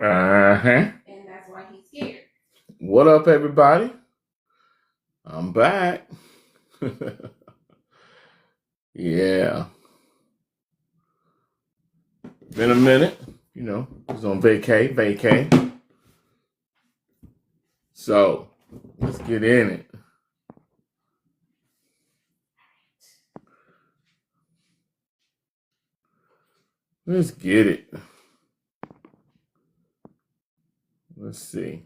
Uh-huh. What up, everybody? I'm back. Yeah. Been a minute. Was on vacay. So let's get in it. Let's get it. Let's see.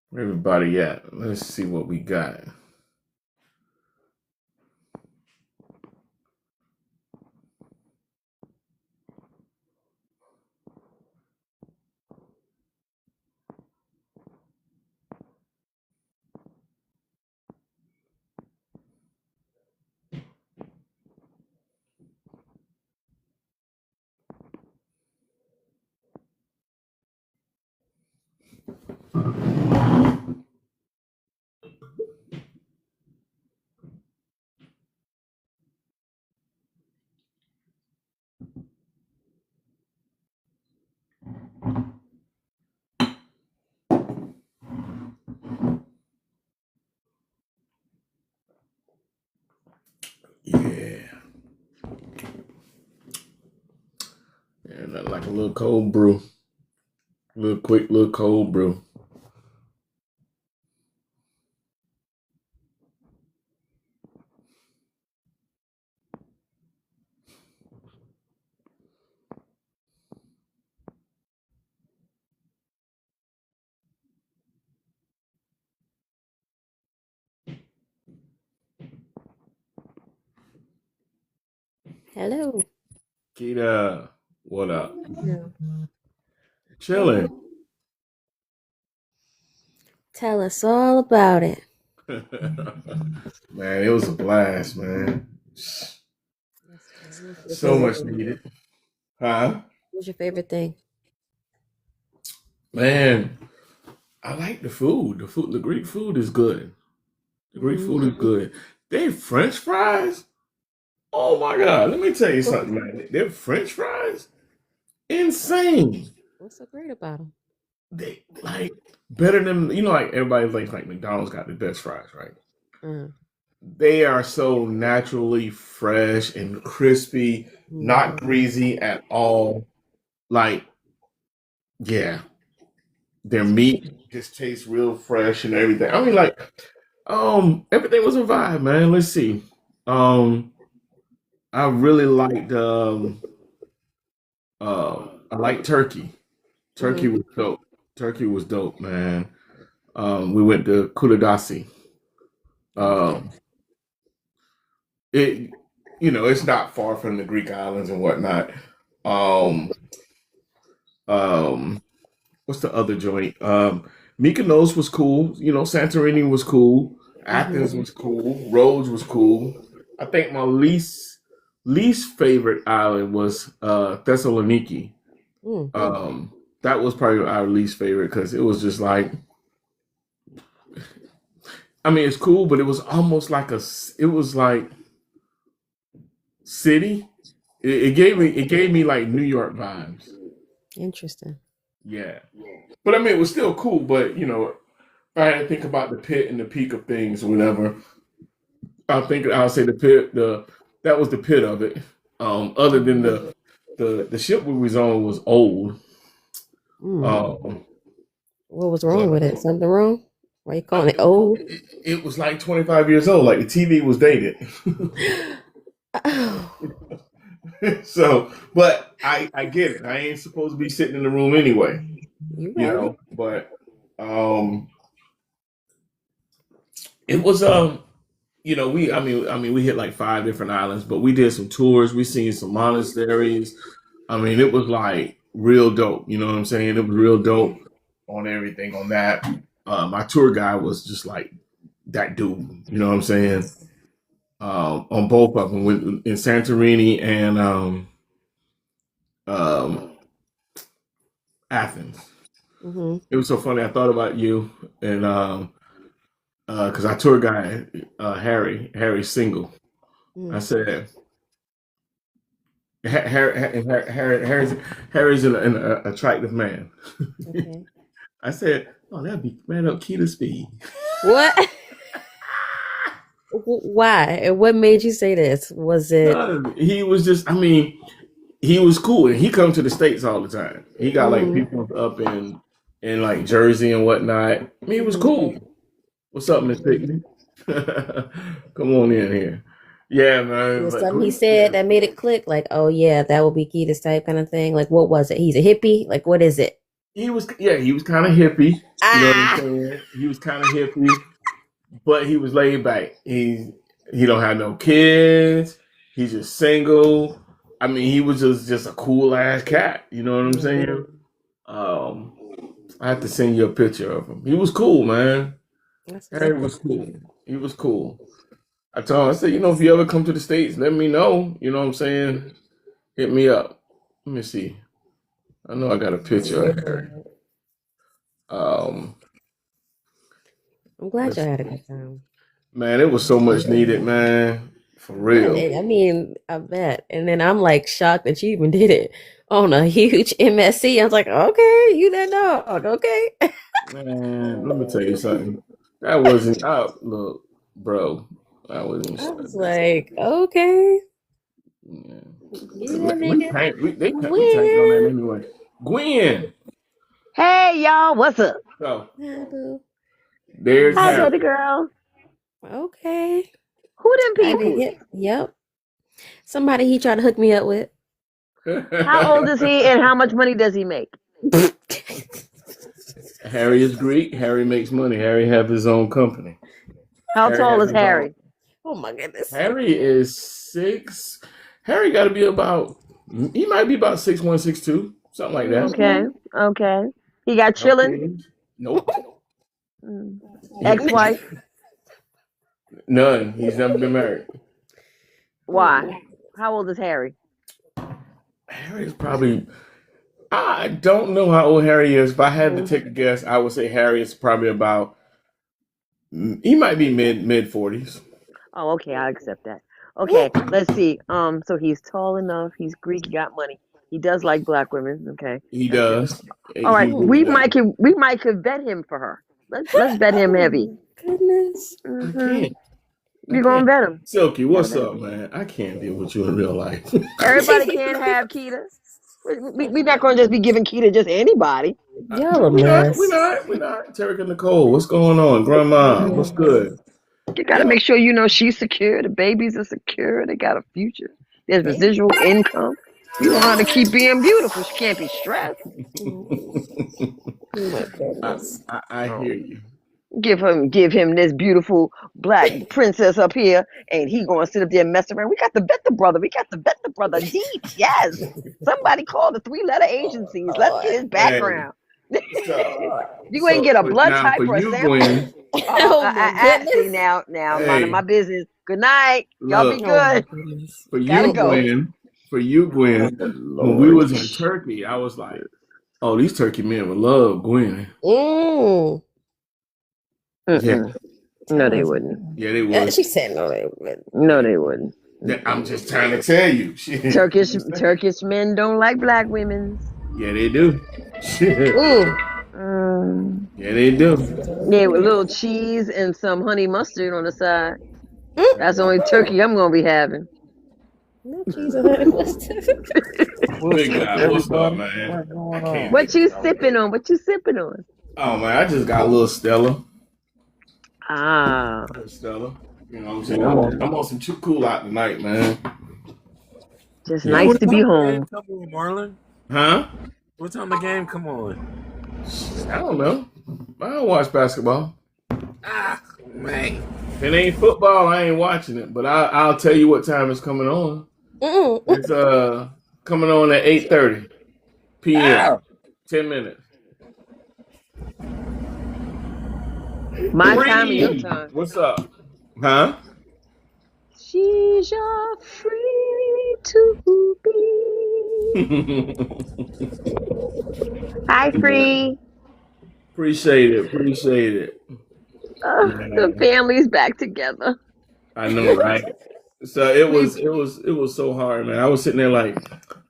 Where everybody at? Let's see what we got. Yeah. Yeah, nothing like a little cold brew. Little cold brew. Hello. Kita, what up? Yeah. Chilling. Tell us all about it. Man, it was a blast, man. What's your So favorite much thing? needed. Huh? What's your favorite thing? Man, I like the food. The Greek food is good. The Greek Mm-hmm. food is good. They French fries. Oh my God! Let me tell you something, man. Their French fries, insane. What's so great about them? They like better than like everybody like McDonald's got the best fries, right? Uh, They are so naturally fresh and crispy, not mm-hmm. greasy at all. Like, yeah, their meat just tastes real fresh and everything. I mean, like, everything was a vibe, man. Let's see. Um, I really liked I liked turkey. Turkey Mm-hmm. was dope. Turkey was dope, man. We went to Kulidasi. Okay. Um, it it's not far from the Greek islands and whatnot. Um, um, what's the other joint? Mykonos was cool. Santorini was cool. Athens Mm-hmm. was cool. Rhodes was cool. I think my least favorite island was Thessaloniki. Mm. Um, that was probably our least favorite because it was just like, I mean, it's cool, but it was almost like it was like city. It gave me like New York vibes. Interesting. Yeah, but I mean, it was still cool. But if I had to think about the pit and the peak of things or whatever, I'll say the pit. That was the pit of it. Other than Mm-hmm. the ship we was on was old. Mm. Um, What was wrong but with it? Something wrong? Why you calling it it, old? it was like 25 years old. Like the TV was dated. Oh, So, but I get it. I ain't supposed to be sitting in the room anyway, you right. But um, it was we hit like five different islands, but we did some tours. We seen some monasteries. I mean, it was like real dope. You know what I'm saying? It was real dope on everything on that. My tour guide was just like that dude. You know what I'm saying? On both of them, in Santorini and um, Athens. Mm-hmm. It was so funny. I thought about you and because our tour guide Harry's single. I Mm. said, Harry's an attractive man. Okay. I said, oh, that'd be right up Keita's speed. What? Why? And what made you say this? Was it? No, he was just, I mean, he was cool. And he come to the States all the time. He got like Mm-hmm. people up in like Jersey and whatnot. I mean, he was Mm-hmm. cool. What's up, Miss Pickney? Come on in here. Yeah, man. Was But something he said that made it click? Like, oh yeah, that would be Keita's type kind of thing. Like, what was it? He's a hippie. Like, what is it? he was, yeah, he was kind of hippie. You know what I'm Ah. saying? He was kind of hippie, but he was laid back. He don't have no kids. He's just single. I mean, he was just a cool ass cat. You know what I'm Mm-hmm. saying? Um, I have to send you a picture of him. He was cool, man. That's what's Harry up. was cool. He was cool. I told him, I said, you know, if you ever come to the States, let me know. You know what I'm saying? Hit me up. Let me see. I know I got a picture of Harry. Um, I'm glad let's y'all had a see. good time. Man, it was so much needed, man. For real. I mean, I bet. And then I'm like shocked that you even did it on a huge MSC. I was like, okay, you that dog, okay. Man, let me tell you something. That wasn't look, bro. I wasn't I starting was that. like, okay, Yeah. you that nigga. We tanked on that Gwen. anyway. Gwen. Hey y'all, what's up? So Hi, boo. there's Hi, So, Harry. baby girl. okay. Who them I did peoples? it. Yep. Somebody he tried to hook me up with. How old is he and how much money does he make? Harry is Greek. Harry makes money. Harry have his own company. How Harry tall has is his own. Harry? Oh my goodness. Harry is 6. Harry got to be about. He might be about 6'1", 6'2", something like that. Okay, Mm-hmm. okay. He got No chillin'? kids. Nope. Mm. He, Ex-wife? none. He's never been married. Why? How old is Harry? Harry's probably. I don't know how old Harry is. If I had to take a guess, I would say Harry is probably about. He might be mid 40s. Oh, okay, I accept that. Okay, let's see. So he's tall enough, he's Greek, he got money. He does like black women. Okay, He that's good. does. All right, He really we does. might could bet him for her. Let's bet him heavy. Oh goodness. I Mm-hmm. can't. I You can't. gonna bet him? Silky, You gotta what's bet up, him. man? I can't deal with you in real life. Everybody can't have Keita. We not gonna just be giving Keita just anybody. Y'all a We're not. We're mess. not. We're not. Tarek and Nicole, what's going on? Grandma, what's good? You gotta make sure you know she's secure, the babies are secure, they got a future. There's They. residual income. You want her to keep being beautiful. She can't be stressed. Oh my I, goodness. I hear Oh, you. give him this beautiful black princess up here, and he gonna sit up there and mess around. We got to bet the brother. We got to bet the brother deep. Yes. Somebody call the 3-letter agencies. Let's get his Lord. background. background. So, Lord. You ain't get a blood now type for or a you, sample. Gwen. Oh my See goodness. now, minding Hey, my business. Good night. Y'all be look Oh my good. goodness. for Gotta you, go. Gwen. For you, Gwen. Oh When we Lord was in Turkey, I was like, "Oh, these Turkey men would love Gwen." Mm. Yeah, Mm-mm. No, Tell they us. wouldn't. yeah, they would. She said no, they wouldn't. No, they wouldn't. I'm just trying to tell you. Shit. Turkish men don't like black women. Yeah, they do. Shit. Mm. Mm. Yeah, they do. Yeah, with a little cheese and some honey mustard on the side. Mm. That's the only turkey I'm gonna be having. No cheese or honey mustard. What's Big up, guy, what's up, everybody? man? What's I going can't on? deal What with you y'all sipping today. on? What you sipping on? Oh man, I just got a little Stella. Ah, Little Stella. You know what I'm saying? okay. I'm on some too cool out tonight, man. Just Yeah. nice What to be time the game home. come on, Marlon? Huh? What time the game come on? I don't know. I don't watch basketball. Ah, man. If it ain't football, I ain't watching it. But I'll tell you what time it's coming on. Mm. It's coming on at 8:30 p.m. Ah, 10 minutes. My time or your Free. time? What's up? Huh? She's your free to be. Hi, free. Appreciate it. Appreciate it. The Yeah, family's back together. I know, right? So it was so hard, man. I was sitting there like,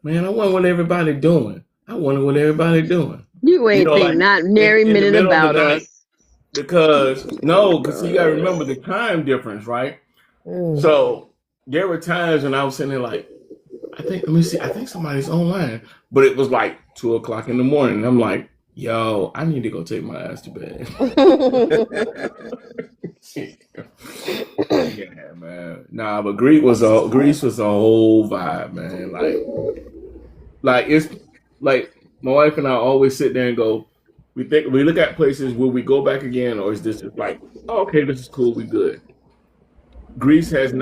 man, I wonder what everybody doing. I wonder what everybody doing. You You ain't know, think like not nary in the minute middle of the about night, us. because no, because you gotta remember the time difference, right? Mm. So there were times when I was sitting there like, let me see, I think somebody's online. But it was like 2 o'clock in the morning. And I'm like, yo, I need to go take my ass to bed. Yeah, man. Nah, but Greece was a whole vibe, man. Like it's like my wife and I always sit there and go, we look at places, will we go back again, or is this just like, oh, okay, this is cool, we good. Greece is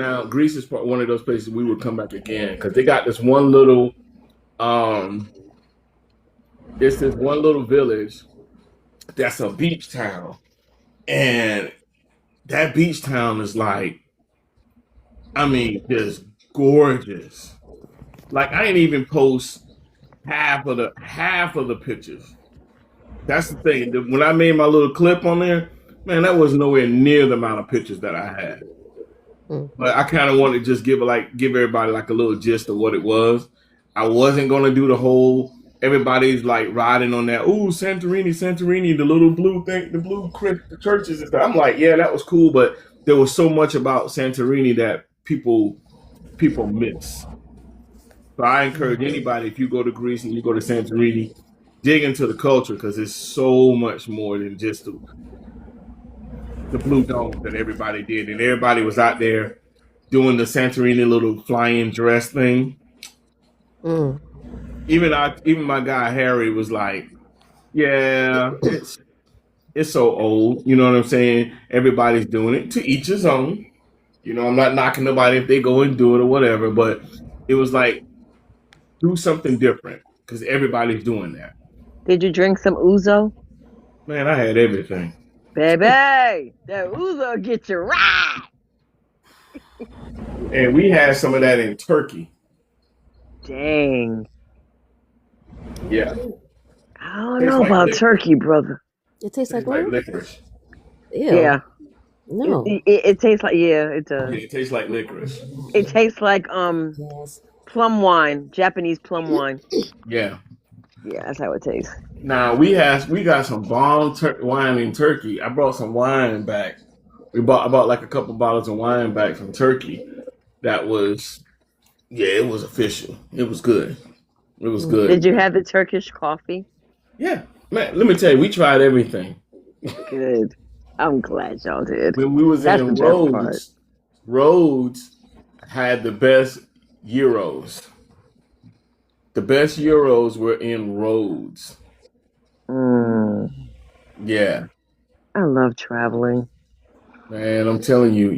one of those places we would come back again because they got um this one little village that's a beach town, and that beach town is like, I mean, just gorgeous. Like I ain't even post half of the pictures. That's the thing. When I made my little clip on there, man, that was nowhere near the amount of pictures that I had. Mm. But I kind of wanted to just give everybody like a little gist of what it was. I wasn't gonna do the whole everybody's like riding on that. Ooh, Santorini, Santorini, the little blue thing, the blue the churches and stuff. I'm like, yeah, that was cool, but there was so much about Santorini that people miss. So I encourage anybody, if you go to Greece and you go to Santorini, dig into the culture because it's so much more than just the blue dome that everybody did, and everybody was out there doing the Santorini little flying dress thing. Mm. Even my guy Harry was like, "Yeah, it's so old." You know what I'm saying? Everybody's doing it, to each his own. You know, I'm not knocking nobody if they go and do it or whatever, but it was like, do something different because everybody's doing that. Did you drink some ouzo? Man, I had everything, Baby, that ouzo get you right. and we had some of that in Turkey. Dang. Yeah, I don't tastes know like about liquor. turkey, brother. It tastes like Tastes like what? licorice. Ew. Yeah. It, No. it, it tastes like, yeah, it does. Yeah, it tastes like licorice. It tastes like Yes. plum wine, Japanese plum wine. Yeah. Yeah, that's how it tastes. Now we got some bomb wine in Turkey. I brought some wine back. I bought like a couple bottles of wine back from Turkey. That was, yeah, it was official. It was good. It was Mm. Did good. you have the Turkish coffee? Yeah, man. Let me tell you, we tried everything. Good. I'm glad y'all did. When we was That's the in best part. Rhodes had the best euros. The best euros were in Rhodes. Mm, Yeah, I love traveling. man. I'm telling you,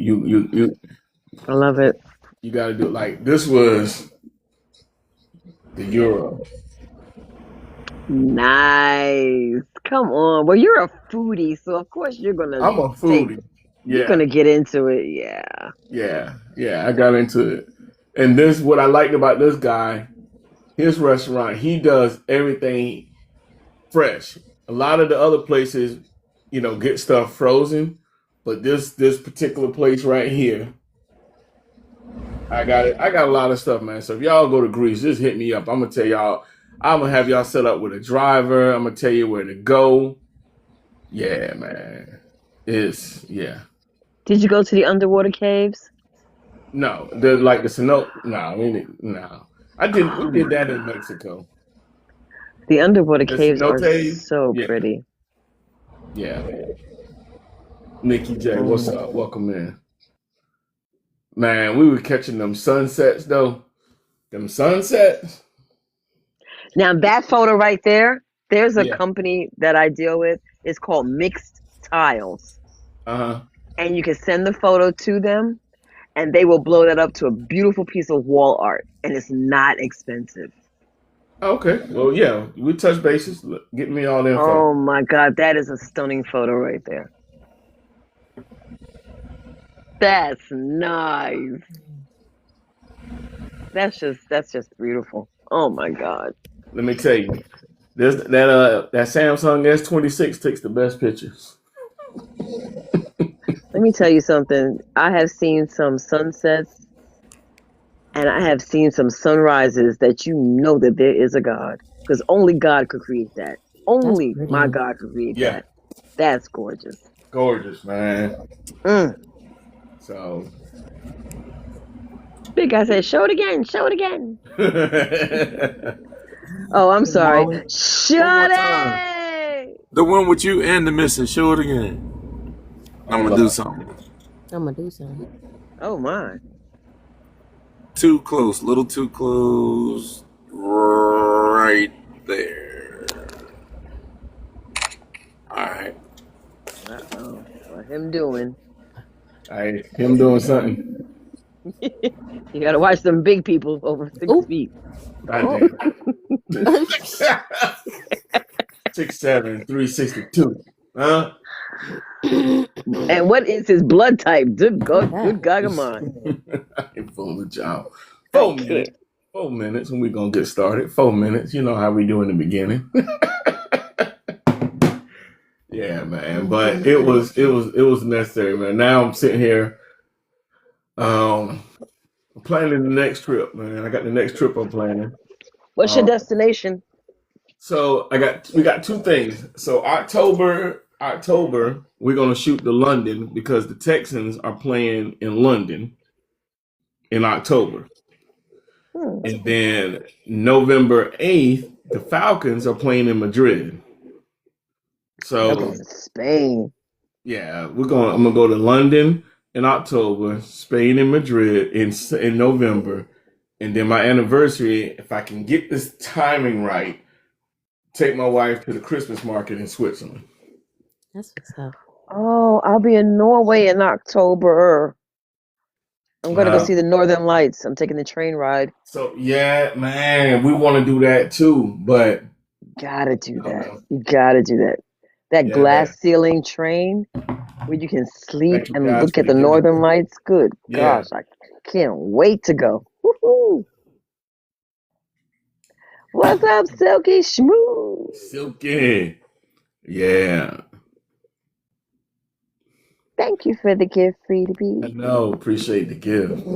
I love it. you got to do it. Like this was the euro. Nice. Come on. Well, you're a foodie, so of course I'm a foodie. you're Yeah, gonna get into it. Yeah. yeah. I got into it, and this what I liked about this guy. His restaurant, he does everything fresh. A lot of the other places, get stuff frozen, but this particular place right here, I got it. I got a lot of stuff, man. So if y'all go to Greece, just hit me up. I'm gonna tell y'all. I'm gonna have y'all set up with a driver. I'm gonna tell you where to go. Yeah, man. Yeah. Did you go to the underwater caves? No, the cenote. No, no. We Oh did my that in God. Mexico. The underwater The caves are cenote. so Yeah, pretty. yeah, man. Nikki J, what's Mm. up? Welcome in. Man, we were catching them sunsets though. Them sunsets. Now that photo right there, there's a Yeah. company that I deal with. It's called Mixed Tiles. Uh-huh. And you can send the photo to them and they will blow that up to a beautiful piece of wall art. And it's not expensive. Okay. Well, yeah, we touch bases. Look, get me all the info. Oh my God, that is a stunning photo right there. That's nice. That's just beautiful. Oh my God. Let me tell you, that Samsung S26 takes the best pictures. Let me tell you something. I have seen some sunsets And I have seen some sunrises that you know that there is a God. Because only God could create that. That's Only my pretty. God could create Yeah, that. That's gorgeous. gorgeous, man. Mm. So, Big guy said, show it again, show it again. Oh, I'm sorry. Marlon, one more Shut time. it! The one with you and the missing. Show it again. I'm gonna do something. I'm gonna do something. Oh my. Too close, little too close. Right there. All right. Uh-oh. What him doing? him doing something. You gotta watch them big people over 6 Ooh. feet. God damn. 6'7", 362. Huh? And what is his blood type? Good God, good God of mine. I'm full of job. I 4 can't. minutes. 4 minutes, and we're gonna get started. 4 minutes. You know how we do in the beginning. Yeah, man. But it was necessary, man. Now I'm sitting here, planning the next trip, man. I got the next trip I'm planning. What's your destination? So we got two things. So October we're gonna shoot to London because the Texans are playing in London in October. And then November 8th, the Falcons are playing in Madrid. I'm So going to Spain. yeah, I'm gonna go to London in October, Spain and Madrid in November, and then my anniversary, if I can get this timing right, take my wife to the Christmas market in Switzerland. That's what's up. Oh, I'll be in Norway in October. I'm gonna go see the Northern Lights. I'm taking the train ride. So yeah, man, we want to do that too, but Gotta do I don't that. know. You gotta do that. That Yeah, glass ceiling train where you can sleep thank you and guys look for at the the gift. Northern Lights. Good Yeah. gosh, I can't wait to go. Woohoo! What's up, Silky Schmoo? Silky. Yeah. Thank you for the gift, Free to I Be. know. Appreciate the gift.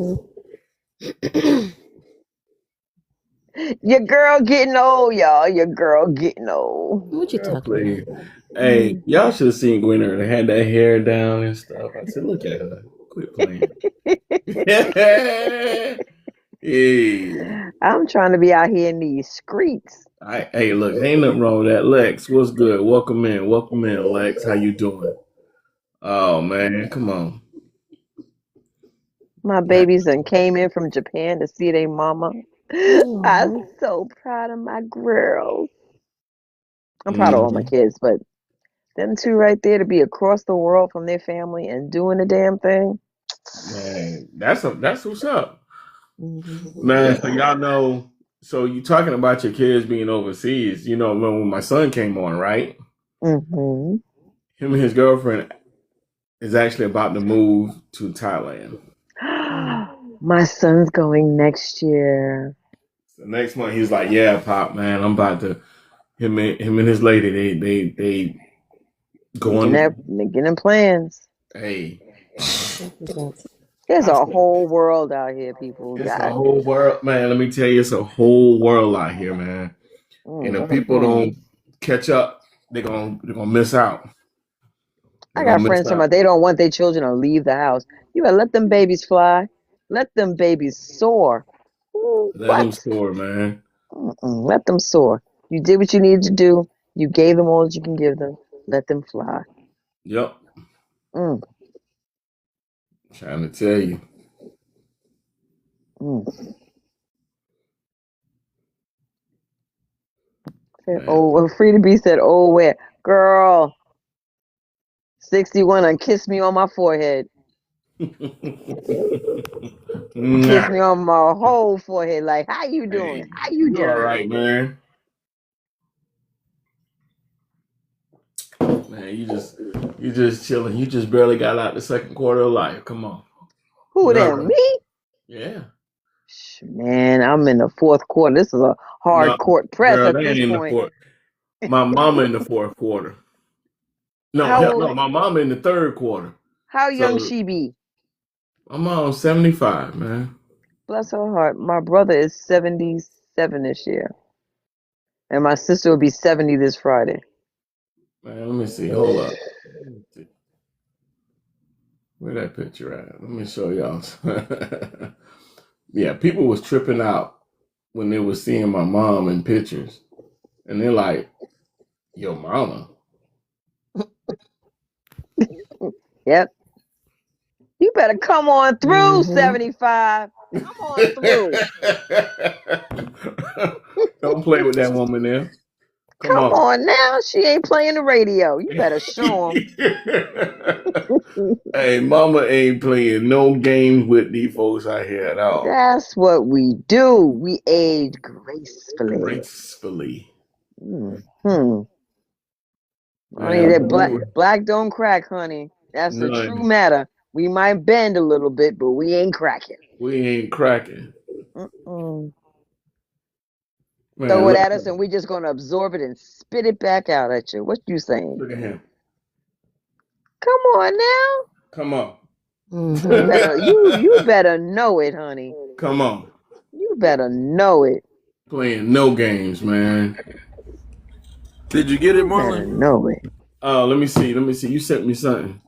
Your girl getting old, y'all. Your girl getting old. What you Girl, talking please. about? Hey, y'all should have seen Gwynner. They had that hair down and stuff. I said, look at her. Quit playing. Hey. I'm trying to be out here in these streets. Hey, look, ain't nothing wrong with that. Lex, what's good? Welcome in. Welcome in, Lex. How you doing? Oh, man. Come on. My babies done came in from Japan to see their mama. I'm so proud of my girls. I'm proud of all my kids, but them two right there to be across the world from their family and doing the damn thing. Man, that's what's up. Man, so y'all know, so you talking about your kids being overseas, you know, when my son came on, right? Mm-hmm. Him and his girlfriend is actually about to move to Thailand. My son's going next year. So next month he's like, yeah, Pop, man, I'm about to him and his lady, they going Making them plans. hey. There's a whole world out here, people. It's a whole world, man. Let me tell you, it's a whole world out here, man. And if people don't catch up, they're gonna miss out. I got friends talking about they don't want their children to leave the house. You gotta let them babies fly. Let them babies soar. Let them soar, man. Let them soar. You did what you needed to do. You gave them all that you can give them. Let them fly. Yep. Trying to tell you. Oh, Free to Be said, oh, where? Girl, 61 and kiss me on my forehead. Kiss me on my whole forehead. Like, how you doing? Hey, How you doing? All right, man. Man, you just chilling. You just barely got out the second quarter of life. Come on. Who them? Me? Yeah. Man, I'm in the fourth quarter. This is a hard court press girl, at this point. My mama in the fourth quarter. No, my mama in the third quarter. How young she be? My mom's 75, man. Bless her heart. My brother is 77 this year, and my sister will be 70 this Friday. Man, let me see. Hold up. Where that picture at? Let me show y'all. Yeah, people was tripping out when they were seeing my mom in pictures. And they're like, yo, mama. Yep. You better come on through, Mm-hmm. 75. Come on through. Don't play with that woman there. Come Come on. on now. She ain't playing the radio. You better show them. Hey, mama ain't playing no games with these folks out here at all. That's what we do. We age gracefully. Gracefully. Hmm. Yeah, Honey, that black don't crack, honey. That's the true matter. We might bend a little bit, but we ain't cracking. We ain't cracking. Mm-mm. Man, Throw it at us, and we're just gonna absorb it and spit it back out at you. What you saying? Look at him. Come on now. Come on. Mm-hmm. You better know it, honey. Come on. You better know it. Playing no games, man. Did you get it, You better Marlon? know it. Oh, let me see. You sent me something.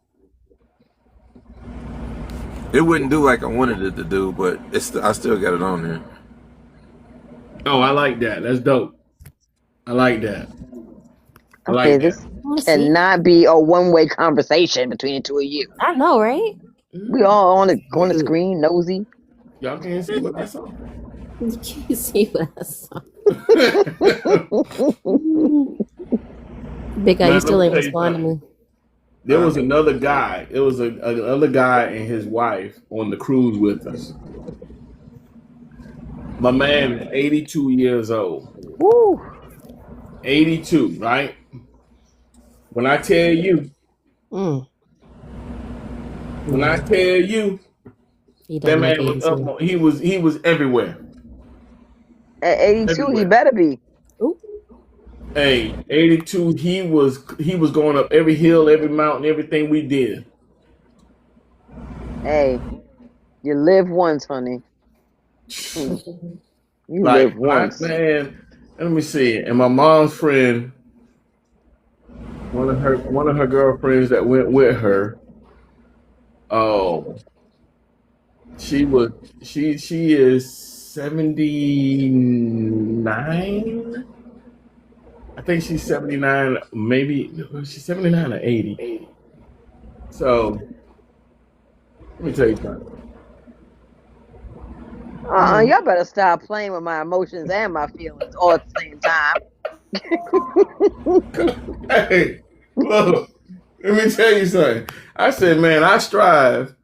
It wouldn't do like I wanted it to do, but I still got it on there. Oh, I like that. That's dope. I like that. I Okay, like this that. cannot be a one-way conversation between the two of you. I know, right? We all on the screen, nosy. Y'all can't see what I saw. You can't see what I saw. Big guy, you still ain't responding to me. There was another guy. It was another guy and his wife on the cruise with us. My man is 82 years old. Woo. 82, right? When I tell you, that man was up. He was everywhere. At 82, everywhere. He better be. Ooh. Hey, 82, he was going up every hill, every mountain, everything we did. Hey, you live once, honey. You live once. Man, let me see. And my mom's friend, one of her girlfriends that went with her, she is 79. I think she's 79, maybe she's 79 or 80. So let me tell you something. Y'all better stop playing with my emotions and my feelings all at the same time. Hey, look, let me tell you something. I said, man, I strive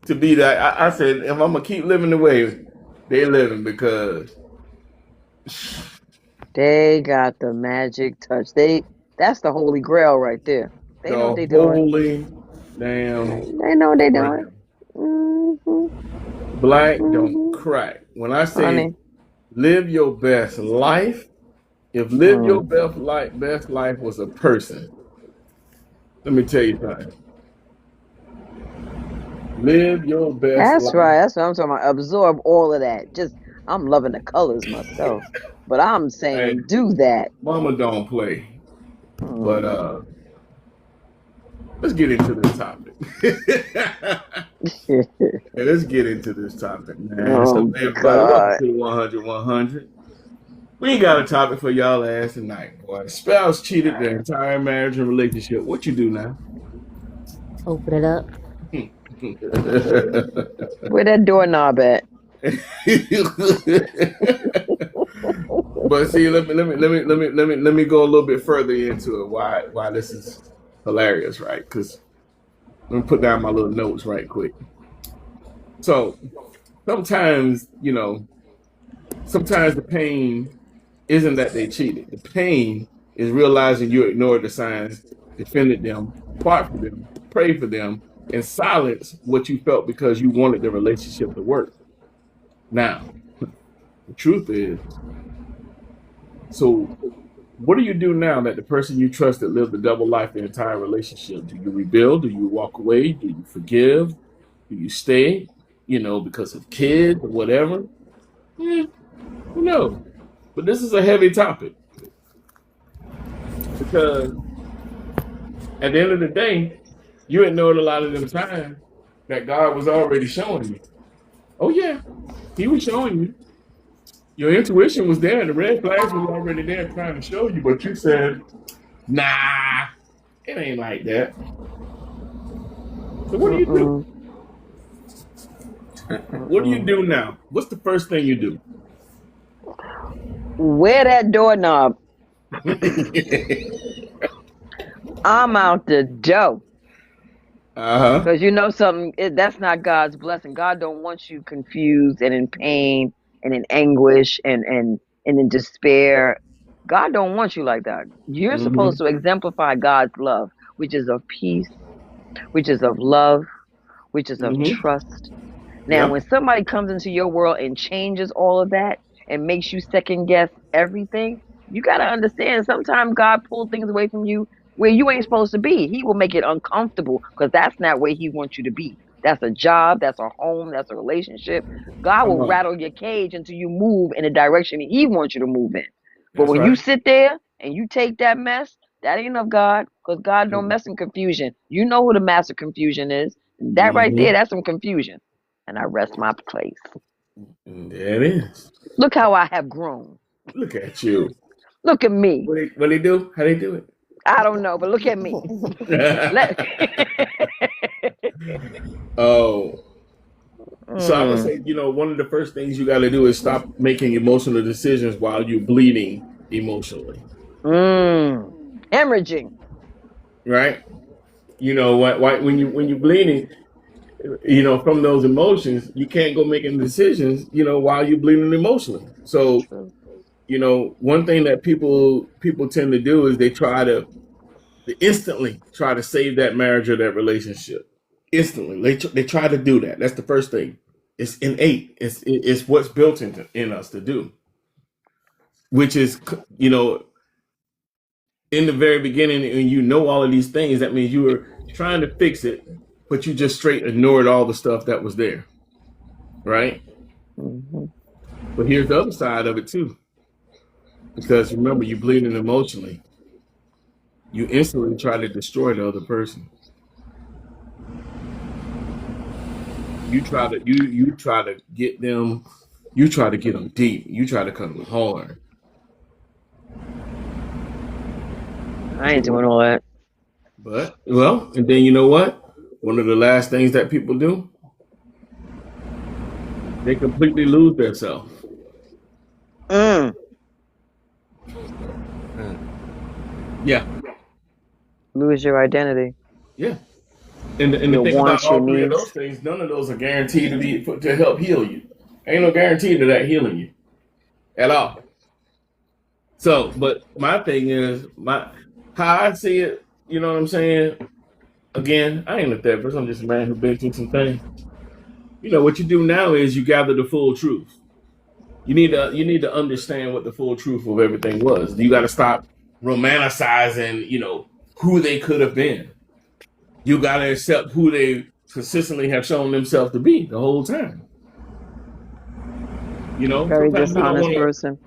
to be that. I said, if I'm gonna keep living the way they're living, because they got the magic touch. That's the holy grail right there. They know what they're doing. Damn. They know what they're doing. Mm-hmm. Black don't crack. When I say live your best life, if live your best life was a person, let me tell you something. Live your best life. That's right. That's what I'm talking about. Absorb all of that. I'm loving the colors myself. But I'm saying do that. Mama don't play. But let's get into this topic. Let's get into this topic, man. So everybody, welcome to 100. We ain't got a topic for y'all ass tonight, boy. Spouse cheated their entire marriage and relationship. What you do now? Open it up. Where that doorknob at? But see, let me go a little bit further into it. Why this is hilarious, right? Because let me put down my little notes right quick. So sometimes, sometimes the pain isn't that they cheated. The pain is realizing you ignored the signs, defended them, fought for them, prayed for them, and silenced what you felt because you wanted the relationship to work. Now, the truth is, so what do you do now that the person you trusted lived a double life the entire relationship? Do you rebuild? Do you walk away? Do you forgive? Do you stay? because of kids or whatever. Who knows? But this is a heavy topic because at the end of the day, you ignored a lot of them times that God was already showing you. Oh yeah, He was showing you. Your intuition was there, and the red flags was already there trying to show you, but you said, "Nah, it ain't like that." So what do you do? What do you do now? What's the first thing you do? Wear that doorknob. I'm out the door. Because you know something, that's not God's blessing. God don't want you confused and in pain and in anguish and in despair. God don't want you like that. You're supposed to exemplify God's love, which is of peace, which is of love, which is of trust. Now, Yep. when somebody comes into your world and changes all of that and makes you second guess everything, you got to understand sometimes God pulls things away from you where you ain't supposed to be. He will make it uncomfortable because that's not where He wants you to be. That's a job, that's a home, that's a relationship. God Come will on. rattle your cage until you move in the direction He wants you to move in. But That's when you right. sit there and you take that mess, that ain't of God, because God don't mess in confusion. You know who the master confusion is. That right there, that's some confusion. And I rest my place. There it is. Look how I have grown. Look at you. Look at me. What they do? How they do I don't know, but look at me. Let it? Oh, so I would say, one of the first things you got to do is stop making emotional decisions while you're bleeding emotionally, Hemorrhaging. right? When you're bleeding, from those emotions, you can't go making decisions, while you're bleeding emotionally. So, True. one thing that people tend to do is they instantly try to save that marriage or that relationship. Instantly, they try to do that. That's the first thing. It's innate. It's what's built in us to do, which is in the very beginning, and all of these things. That means you were trying to fix it, but you just straight ignored all the stuff that was there, right? But here's the other side of it too, because remember, you're bleeding emotionally. You instantly try to destroy the other person. You try to get them. You try to get them deep. You try to cut them hard. I ain't doing all that. But and then you know what? One of the last things that people do, they completely lose themselves. Yeah, Lose your identity. yeah. And the Your thing about wants, your all three of those needs. things, none of those are guaranteed to help heal you. Ain't no guarantee to that healing you at all. So, but my thing is how I see it. You know what I'm saying? Again, I ain't a therapist. I'm just a man who's been through some things. What you do now is you gather the full truth. You need to understand what the full truth of everything was. You got to stop romanticizing, who they could have been. You got to accept who they consistently have shown themselves to be the whole time. Very Sometimes we don't dishonest want to. person.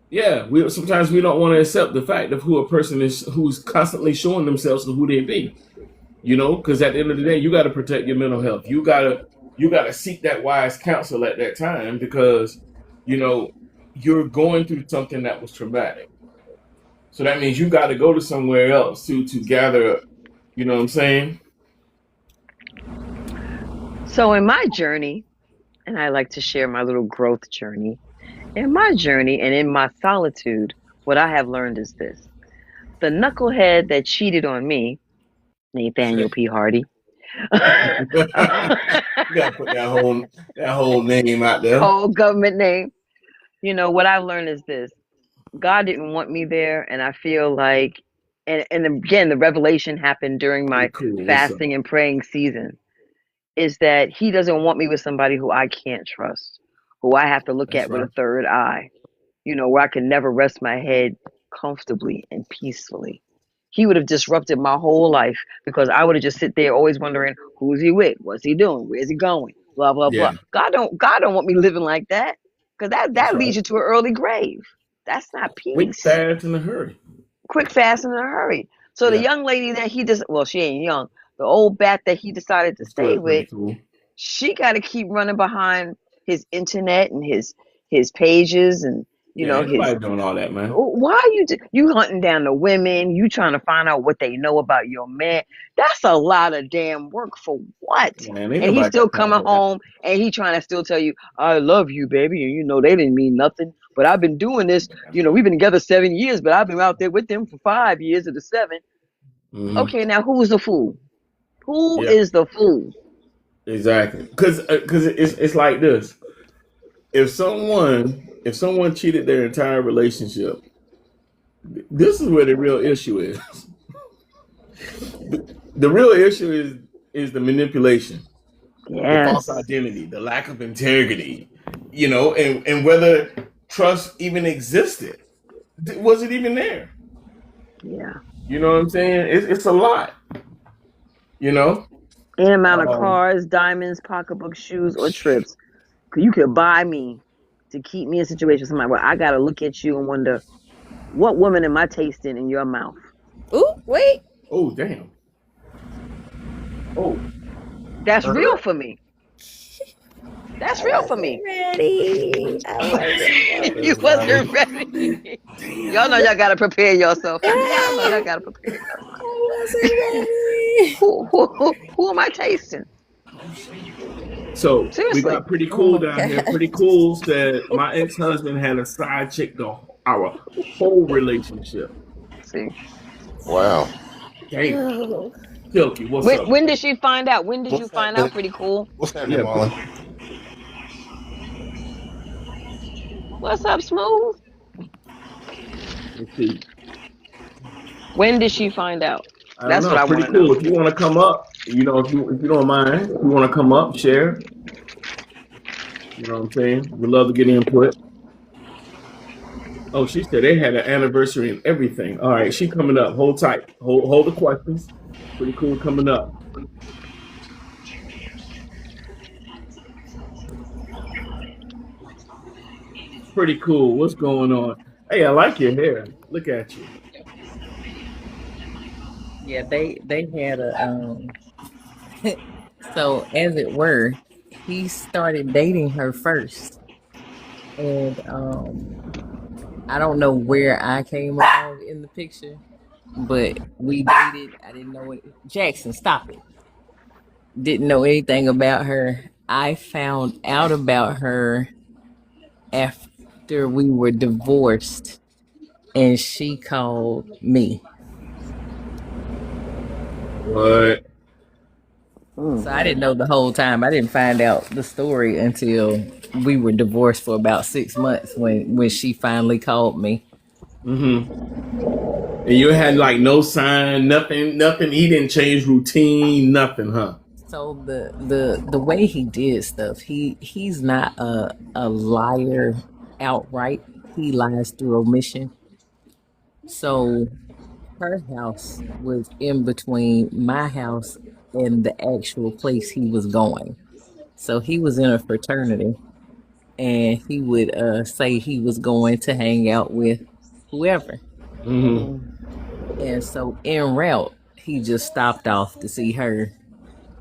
Yeah, sometimes we don't want to accept the fact of who a person is who's constantly showing themselves to who they be. Because at the end of the day, you got to protect your mental health. You gotta seek that wise counsel at that time because you're going through something that was traumatic. So that means you got to go to somewhere else to gather. You know what I'm saying? So in my journey, and I like to share my little growth journey, in my journey and in my solitude, what I have learned is this. The knucklehead that cheated on me, Nathaniel P. Hardy. You gotta put that whole name out there. Whole government name. What I've learned is this. God didn't want me there, and I feel like, and again, the revelation happened during Hey, my cool. What's up? fasting and praying season, is that He doesn't want me with somebody who I can't trust, who I have to look That's at with a right. third eye, where I can never rest my head comfortably and peacefully. He would have disrupted my whole life because I would have just sit there always wondering, who's he with? What's he doing? Where's he going? blah blah Yeah, blah. God don't want me living like that, because that's that leads right. you to an early grave. That's not Quick, peace. fast, in a hurry. Quick, fast, in a hurry. So the Yeah, young lady that he just, well, she ain't young. The old bat that he decided to stay still pretty with, cool. she got to keep running behind his internet and his pages and Yeah, ain't his. nobody doing all that, man. Why are you hunting down the women? You trying to find out what they know about your man? That's a lot of damn work for what? Man, ain't And he's nobody still got time coming for that. home and he trying to still tell you, I love you, baby. And they didn't mean nothing. But I've been doing this. We've been together 7 years, but I've been out there with them for 5 years of the 7. Hmm. Okay, now who's the fool? Who Yeah, is the fool? exactly. Because it's like this. If someone cheated their entire relationship, this is where the real issue is. The real issue is the manipulation, the false Yes. identity, the lack of integrity, and whether trust even existed. Was it even there? Yeah. You know what I'm saying? It's a lot, you know? Any amount of Um, cars, diamonds, pocketbook, shoes, or trips. You could buy me to keep me in a situation with somebody where I got to look at you and wonder, what woman am I tasting in your mouth? Ooh, wait. oh, damn. Oh, That's real for me. That's I real for wasn't me. ready. I wasn't You that's ready. wasn't right. ready. Y'all Damn. know y'all got to prepare yourself. Y'all know y'all Ah, got to prepare yourself. I wasn't ready. Who am I tasting? So we Seriously. got pretty Oh cool my down here. god. Pretty cool said my ex-husband had a side chick our whole relationship. See. Wow. Damn. Oh. Silky, what's When up? when did she find out? When did you What's find out? happening? Pretty cool. What's happening, Yeah, Marlon? What's up, Smooth? let's see. When did she find out? I don't That's what know. I Pretty want to know. cool. If you want to come up, if you don't mind, if you want to come up, share. You know what I'm saying? We'd love to get input. Oh, she said they had an anniversary and everything. All right, she coming up. Hold tight. Hold the questions. Pretty cool coming up. Pretty cool. What's going on? Hey, I like your hair. Look at you. Yeah, they had a so as it were, he started dating her first. And I don't know where I came along in the picture, but we dated. I didn't know it. Jackson, stop it. Didn't know anything about her. I found out about her after we were divorced and she called me. What? So I didn't know the whole time. I didn't find out the story until we were divorced for about 6 months when she finally called me. Mm-hmm. And you had like no sign, nothing, nothing. He didn't change routine, nothing, huh? So the way he did stuff, he's not a liar outright. He lies through omission. So her house was in between my house and the actual place he was going. So he was in a fraternity and he would say he was going to hang out with whoever. Mm-hmm. And so en route, he just stopped off to see her,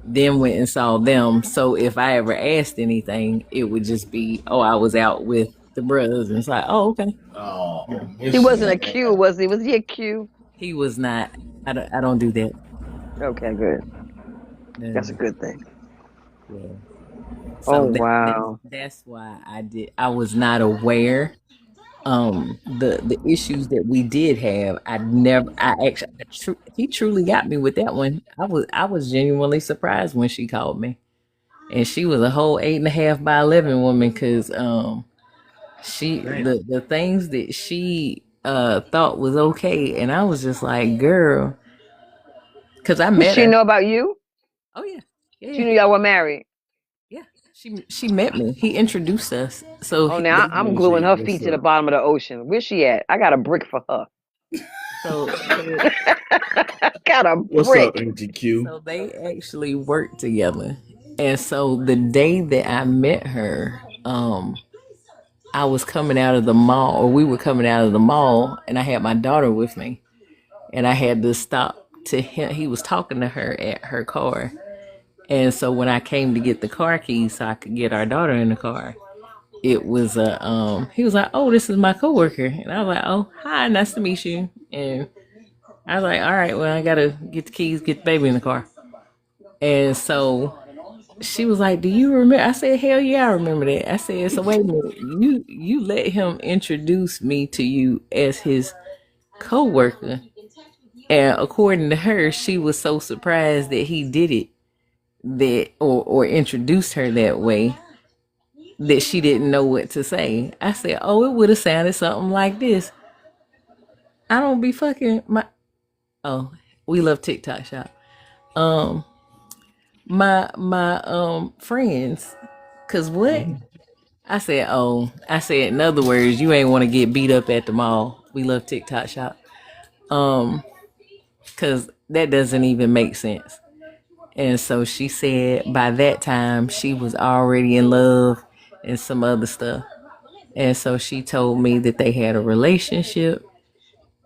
then went and saw them. So if I ever asked anything, it would just be, oh, I was out with the brothers. And it's like, oh, okay. Oh, He wasn't a man. Q, was he? Was he a Q? He was not, I don't do that. Okay, good. That's a No, good thing. yeah. Oh So wow. that's why I was not aware. The issues that we did have, he truly got me with that one. I was genuinely surprised when she called me, and she was a whole 8.5 by 11 woman, because Damn. the things that she thought was okay, and I was just like, girl, because I Did met she her. know about you? Oh yeah, yeah, She yeah, knew y'all were married. yeah. She met me. He introduced us. So Oh, now I'm gluing Angie, her what's feet to the up? bottom of the ocean. Where's she at? I got a brick for her. so Got a What's up, brick. Angie Q? so they actually worked together. And so the day that I met her, I was coming out of the mall, or we were coming out of the mall, and I had my daughter with me, and I had to stop to him. He was talking to her at her car, and so when I came to get the car keys so I could get our daughter in the car, it was a he was like, "Oh, this is my coworker," and I was like, "Oh, hi, nice to meet you." And I was like, "All right, well, I gotta get the keys, get the baby in the car." And so she was like, "Do you remember?" I said, "Hell yeah, I remember that." I said, "So wait a minute, you let him introduce me to you as his coworker?" And according to her, she was so surprised that he did it, that or introduced her that way, that she didn't know what to say. I said, "Oh, it would have sounded something like this. I don't be fucking my oh, we love TikTok shop. Um, my friends, cause what?" I said, in other words, you ain't want to get beat up at the mall. We love TikTok shop. Um, cause that doesn't even make sense. And so she said by that time she was already in love and some other stuff. And so she told me that they had a relationship,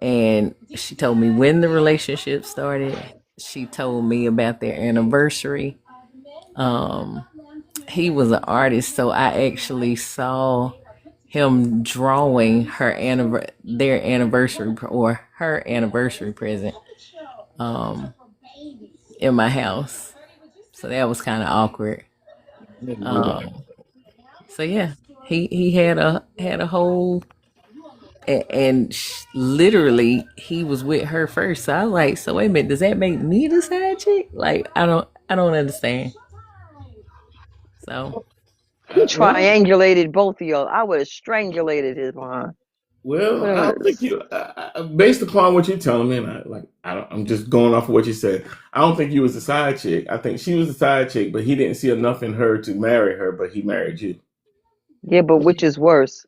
and she told me when the relationship started. She told me about their anniversary. Um, he was an artist, so I actually saw him drawing their anniversary or her anniversary present um in my house. So that was kind of awkward. I didn't do that. Um, so yeah, he had a whole literally he was with her first. So I was like, so wait a minute, does that make me the side chick? Like I don't understand. So He Well, triangulated both of y'all. I would have strangulated his behind. well, Put him I in don't think you. Based upon what you're telling me, and I'm just going off of what you said. I don't think you was the side chick. I think she was the side chick, but he didn't see enough in her to marry her. But he married you. Yeah, but which is worse?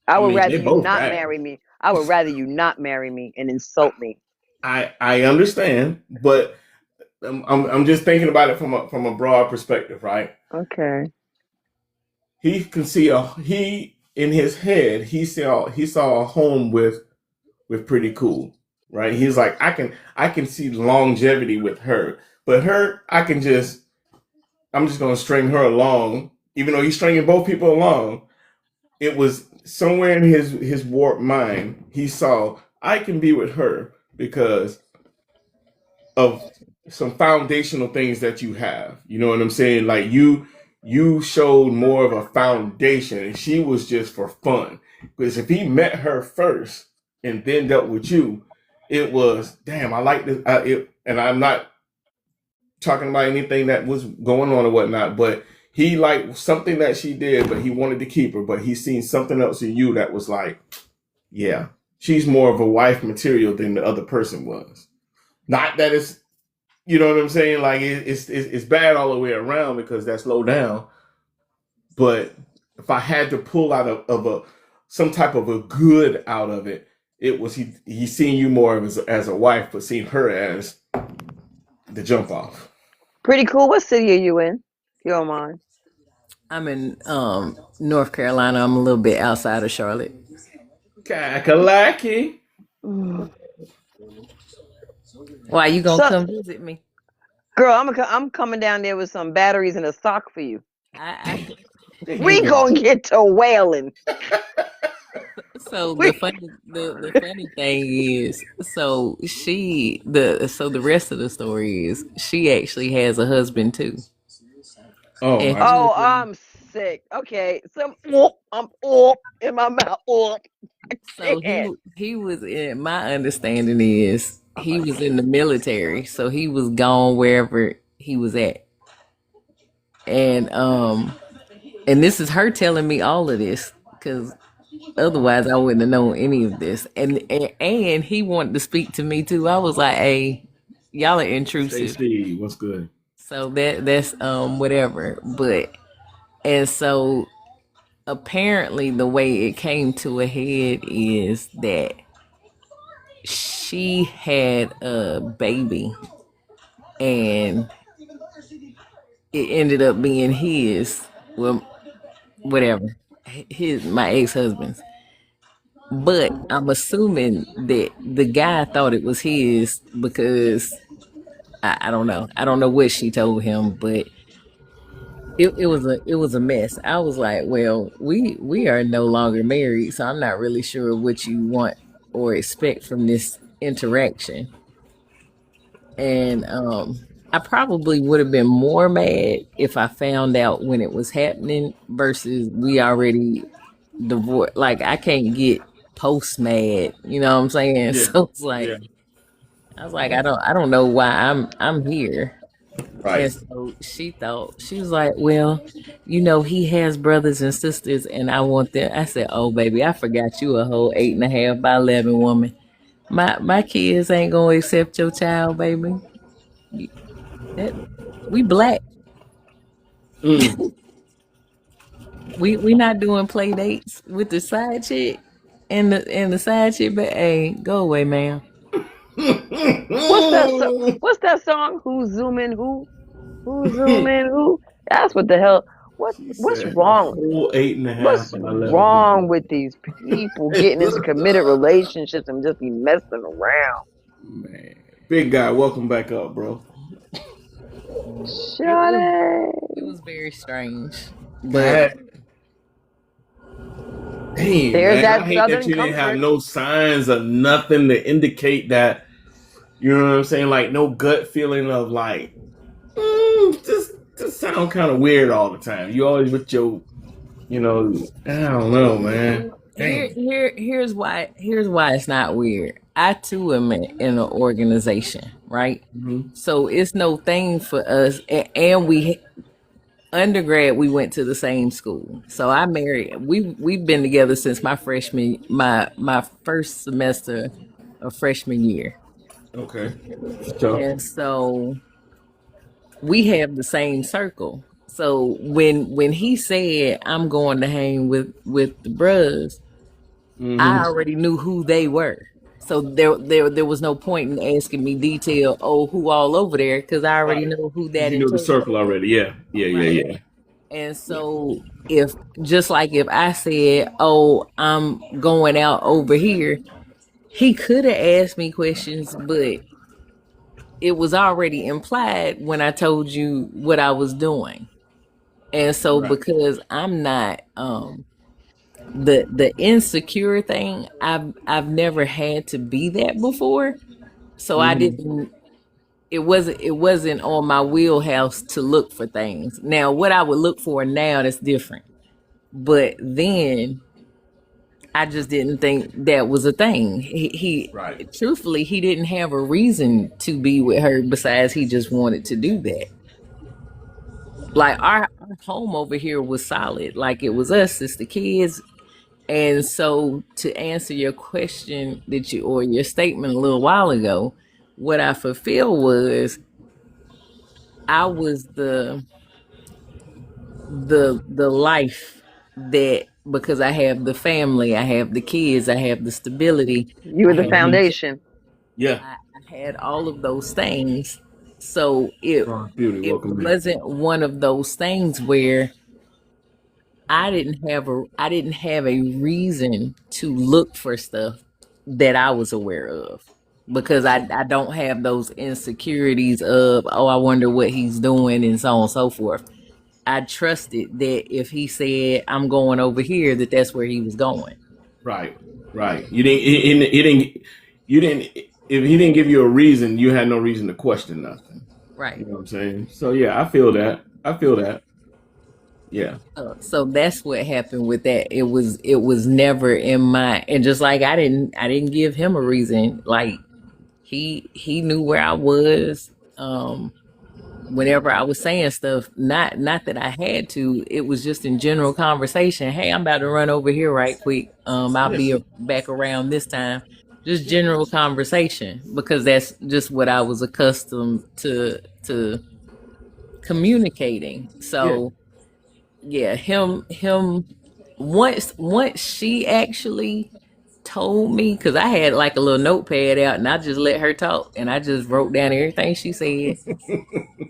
I I would mean, rather they you both not bad. marry me. I would rather you not marry me and I insult me. I understand, but I'm just thinking about it from a broad perspective, right? Okay. He can see he in his head he saw a home with pretty cool, right? He's like, I can see longevity with her, but her I'm just gonna string her along, even though he's stringing both people along. It was somewhere in his warped mind he saw I can be with her because of some foundational things that you have. You know what I'm saying? Like you showed more of a foundation, and she was just for fun. Because if he met her first and then dealt with you, it was damn. I like this. And I'm not talking about anything that was going on or whatnot, but he liked something that she did, but he wanted to keep her. But he seen something else in you that was like, yeah, she's more of a wife material than the other person was. Not that it's you know what I'm saying? Like it's bad all the way around because that's low down. But if I had to pull out of a some type of a good out of it, it was he seen you more as a wife, but seen her as the jump off. Pretty cool. What city are you in? If you don't mind. I'm in North Carolina. I'm a little bit outside of Charlotte. Kakalaki. Why you gonna So, come visit me? girl, I'm coming down there with some batteries and a sock for you. I There you We go. gonna get to wailing. so the We the funny thing is, so the rest of the story is she actually has a husband too, Oh and my he Oh, goodness. I'm sick. Okay, so I'm in my mouth. I so can't. he was in. My understanding is he was in the military, so he was gone wherever he was at, and and this is her telling me all of this because otherwise I wouldn't have known any of this. And he wanted to speak to me too. I was like, hey, y'all are intrusive. Stacy, what's good? So that's whatever. But and so apparently the way it came to a head is that she had a baby, and it ended up being his. Well, whatever. My ex-husband's. But I'm assuming that the guy thought it was his because I don't know. I don't know what she told him, but it was a mess. I was like, well, we are no longer married, so I'm not really sure what you want or expect from this interaction. And I probably would have been more mad if I found out when it was happening versus we already divorced. Like I can't get post mad, you know what I'm saying? Yeah. So it's like Yeah. I was like, I don't know why I'm here. Right. And so she was like, well, he has brothers and sisters and I want them. I said, oh baby, I forgot you a whole 8.5 by 11 woman. My kids ain't gonna accept your child, baby. You- That we black. Mm. We not doing play dates with the side chick and the side chick, but hey, go away, ma'am. What's that? What's that song? Who's zooming? Who's zooming? Who? That's what the hell. She What's said a wrong? whole 8.5 What's by 11 wrong with these people getting into committed relationships and just be messing around? Man. Big guy, welcome back up, bro. Yeah. It Shawty. was very strange, but That, dang, There's man. I that hate that southern you didn't have comfort. no signs of nothing to indicate that, you know what I'm saying? Like, no gut feeling of, like, just sound kind of weird all the time. You always with your, I don't know, man. Dang. here's why it's not weird. I too am in an organization, right? Mm-hmm. So it's no thing for us, and we undergrad we went to the same school. So I married. We've been together since my first semester of freshman year, Okay. So, and so we have the same circle. So when he said I'm going to hang with the bros, I mm-hmm. already knew who they were. So there was no point in asking me detail. Oh, who all over there? Because I already Right. know who Because that you know the entails. circle already. Yeah. Yeah, yeah, Right. yeah. And so if just like if I said, "Oh, I'm going out over here," he could have asked me questions, but it was already implied when I told you what I was doing. And so Right. because I'm not the insecure thing, I've never had to be that before. So I Mm-hmm. didn't it wasn't on my wheelhouse to look for things. Now what I would look for now that's different. But then I just didn't think that was a thing. Right. He truthfully he didn't have a reason to be with her besides he just wanted to do that. Like our home over here was solid. Like it was us, it's the kids. And so to answer your question or your statement a little while ago, what I fulfilled was I was the life that because I have the family, I have the kids, I have the stability, You I were the have Mm-hmm. foundation. Yeah. I had all of those things. So it Ron Beauty, it welcome back. wasn't one of those things where I didn't have a reason to look for stuff that I was aware of because I don't have those insecurities of I wonder what he's doing and so on and so forth. I trusted that if he said I'm going over here that that's where he was going. Right. Right. You didn't, if he didn't give you a reason, you had no reason to question nothing. You Right. know what I'm saying? So, yeah, I feel that. I feel that. Yeah. So that's what happened with that. It was never in my and just like I didn't give him a reason. Like he knew where I was. Whenever I was saying stuff, not that I had to, it was just in general conversation. Hey, I'm about to run over here right quick. I'll Yeah. be back around this time. Just general conversation because that's just what I was accustomed to communicating. Yeah. So yeah, him once she actually told me because I had like a little notepad out and I just let her talk and I just wrote down everything she said.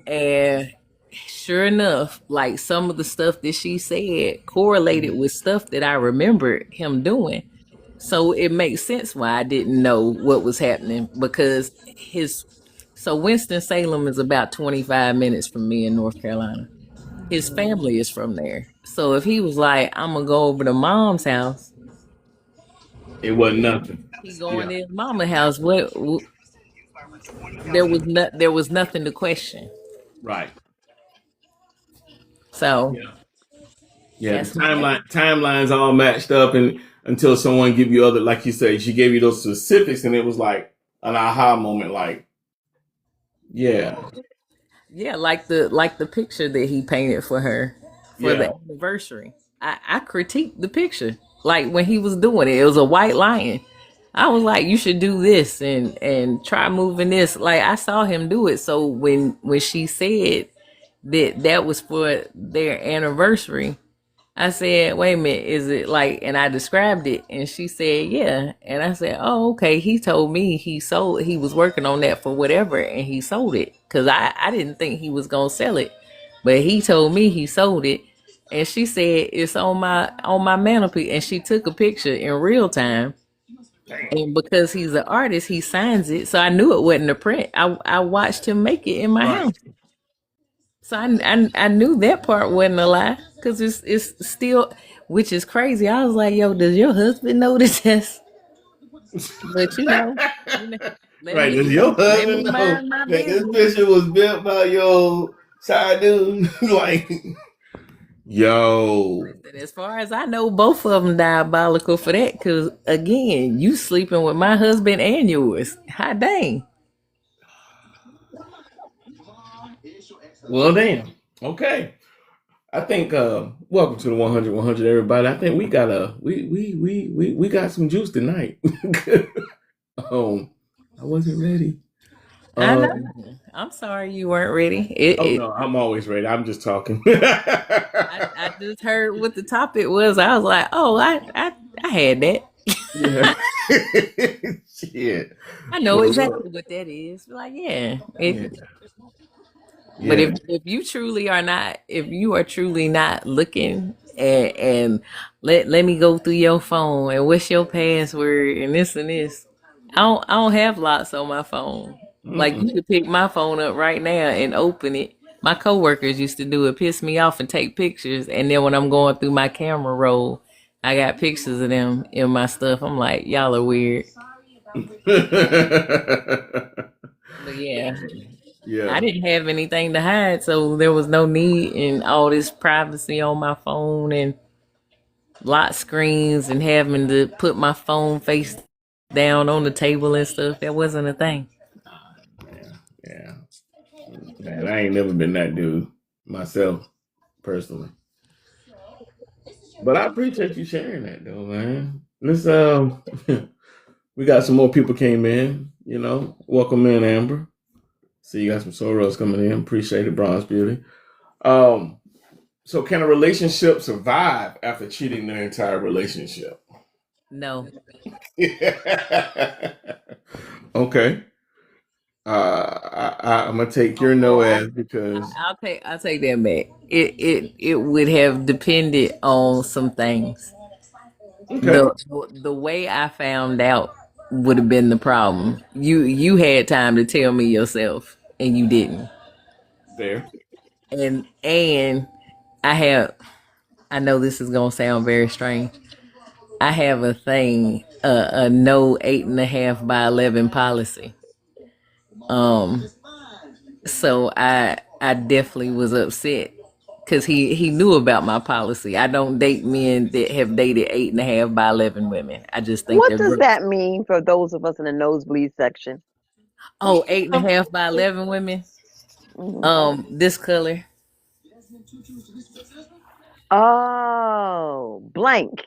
And sure enough, like some of the stuff that she said correlated with stuff that I remembered him doing. So it makes sense why I didn't know what was happening because his so Winston-Salem is about 25 minutes from me in North Carolina. His family is from there. So if he was like, I'm gonna go over to mom's house, It wasn't nothing. he going Yeah. to his mama house. There was nothing to question. Right. So Yeah. Yeah. The that's timelines all matched up, and until someone give you other, like you say, she gave you those specifics, and it was like an aha moment. Like, yeah, yeah, like the picture that he painted for her for yeah, the anniversary. I critiqued the picture. Like when he was doing it, it was a white lion. I was like, you should do this and try moving this. Like I saw him do it. So when she said that was for their anniversary, I said, wait a minute, is it like, and I described it and she said, yeah. And I said, oh, okay. He told me he was working on that for whatever and he sold it. Cause I didn't think he was going to sell it, but he told me he sold it. And she said, it's on my mantelpiece. And she took a picture in real time. And because he's an artist, he signs it. So I knew it wasn't a print. I watched him make it in my right. house. So I knew that part wasn't a lie because it's still, which is crazy. I was like, yo, does your husband know this? Test? But let Right. me Does your let husband me know mind my that this business. picture was built by your side dude? Like, yo, And as far as I know, both of them diabolical for that. Because again, you sleeping with my husband and yours. Hot dang. well, damn. Okay. I think welcome to the 100 everybody. I think we got we got some juice tonight. I wasn't ready. I know. Um I'm sorry you weren't ready. It, oh it no, I'm always ready. I'm just talking. I just heard what the topic was. I was like, oh, I had that. Yeah. Shit. I know Well, exactly look. what that is. Like, yeah. Yeah. But Yeah. if you truly are not, if you are truly not looking and let me go through your phone and what's your password and this and this. I don't have locks on my phone. Like Mm-mm. you could pick my phone up right now and open it. My coworkers used to do it, piss me off and take pictures. And then when I'm going through my camera roll, I got pictures of them in my stuff. I'm like, y'all are weird. But yeah, I Yeah. didn't have anything to hide, so there was no need in all this privacy on my phone and lock screens and having to put my phone face down on the table and stuff. That wasn't a thing. Yeah. Yeah. Man, I ain't never been that dude myself, personally. But I appreciate you sharing that though, man. Let's we got some more people came in, you know. Welcome in, Amber. See you got some sorrows coming in. Appreciate it, Bronze Beauty. Um, so can a relationship survive after cheating their entire relationship? No, Okay. I'm gonna take your no as because I'll take that back. It would have depended on some things. okay, The way I found out would have been the problem. You had time to tell me yourself, and you didn't. fair. And I have. I know this is gonna sound very strange. I have a thing, a no 8.5 by 11 policy. Um, so I definitely was upset because he knew about my policy. I don't date men that have dated 8.5 by 11 women. I just think What they're does gross. that mean for those of us in the nosebleed section? Oh, 8.5 by 11 women. Hmm. This color, Oh, blank.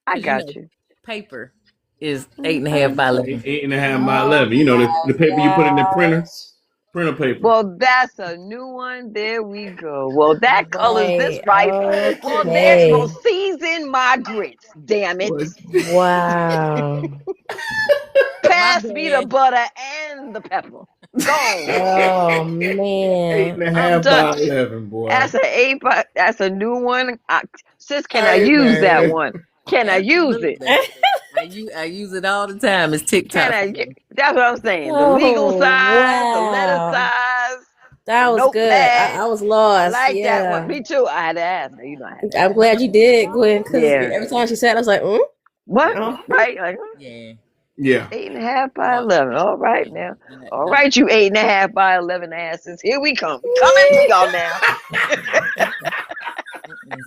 I because got you. paper is eight and a Okay. half by Eight, 11. 8.5 by 11. You know the paper you put in the printer paper. Well, that's a new one. There we go. Well, that colors this Right. rice. Well, there go Okay. season my grits. Damn it. What? Wow. My Pass me the bad. butter and the pepper. Gone. Oh Eight and man. a I'm half done. by 11, boy. That's an 8 by. That's a new one. Sis, can I Hey, use that man. one? Can I use it? Absolutely. I use it all the time. It's Can TikTok for I me. get? That's what I'm saying. The legal Oh size, the letter wow. size, the That was good. notepad. I was I lost. like that one. Yeah. Me too. I had to ask her. I had to I'm ask. glad you did, Gwen, because Yeah. every time she said, I was like, What? oh. Right? Like Yeah. Yeah. 8.5 by No, 11. All right now. All no. right, you 8.5 by 11 asses. Here we come. We coming for y'all now. Mm-mm.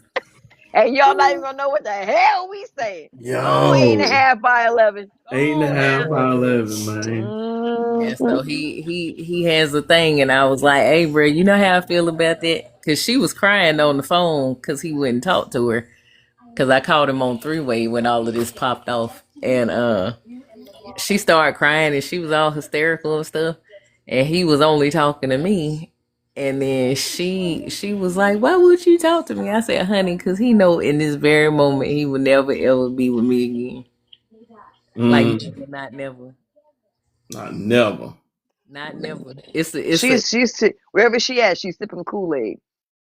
And y'all not even gonna know what the hell we saying. Go eight and a Yo. half by 11. Eight and a Go on half now. by 11, man. Yeah, Mhm. so he has a thing, and I was like, "Hey, bro, you know how I feel about that?" Because she was crying on the phone because he wouldn't talk to her. Because I called him on three way when all of this popped off, and she started crying, and she was all hysterical and stuff, and he was only talking to me. And then she was like, "Why would you talk to me?" I said, "Honey, because he know in this very moment he would never ever be with me again. Like Mm, never, not never, not never. not never. It's a Wherever she at, she's sipping Kool-Aid.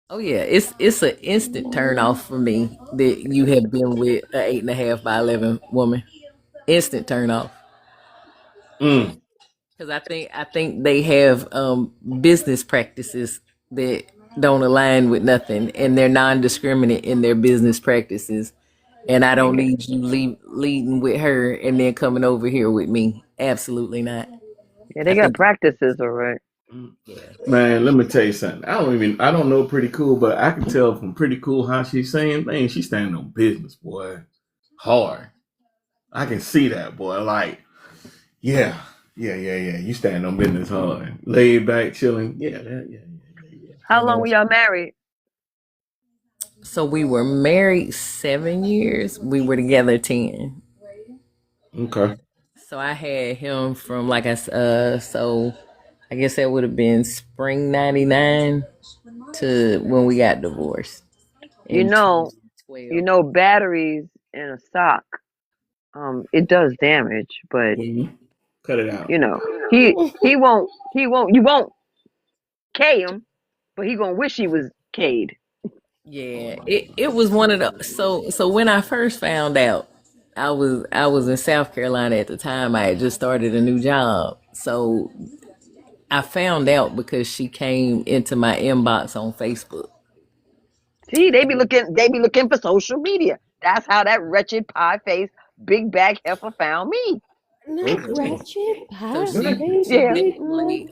Oh yeah, it's an instant turn off for me that you have been with an 8.5 by 11 woman. Instant turn off Mm, because I think they have business practices that don't align with nothing, and they're non-discriminate in their business practices. And I They don't got, need you leading with her and then coming over here with me. Absolutely not. yeah, I they got think practices, all right. mm. yeah, Man, let me tell you something. I don't know Pretty Cool, but I can tell from Pretty Cool how she's saying things. She's standing on business, boy. Hard. I can see that, boy. Like, yeah, yeah. You stand on business hard. Laid back, chilling. Yeah. How long were y'all married? so we were married 7 years. We were together 10. Okay. So I had him from so I guess that would have been spring '99 to when we got divorced You in know, 2012. batteries in a sock, it does damage, but Mhm. Cut it out. you know, you won't K him, but he gonna wish he was K'd. Yeah, it was one of the so when I first found out, I was in South Carolina at the time. I had just started a new job. So I found out because she came into my inbox on Facebook. See, they be looking for social media. That's how that wretched pie face big bag heifer found me. Not Okay. ratchet, So pie she Yeah. baby definitely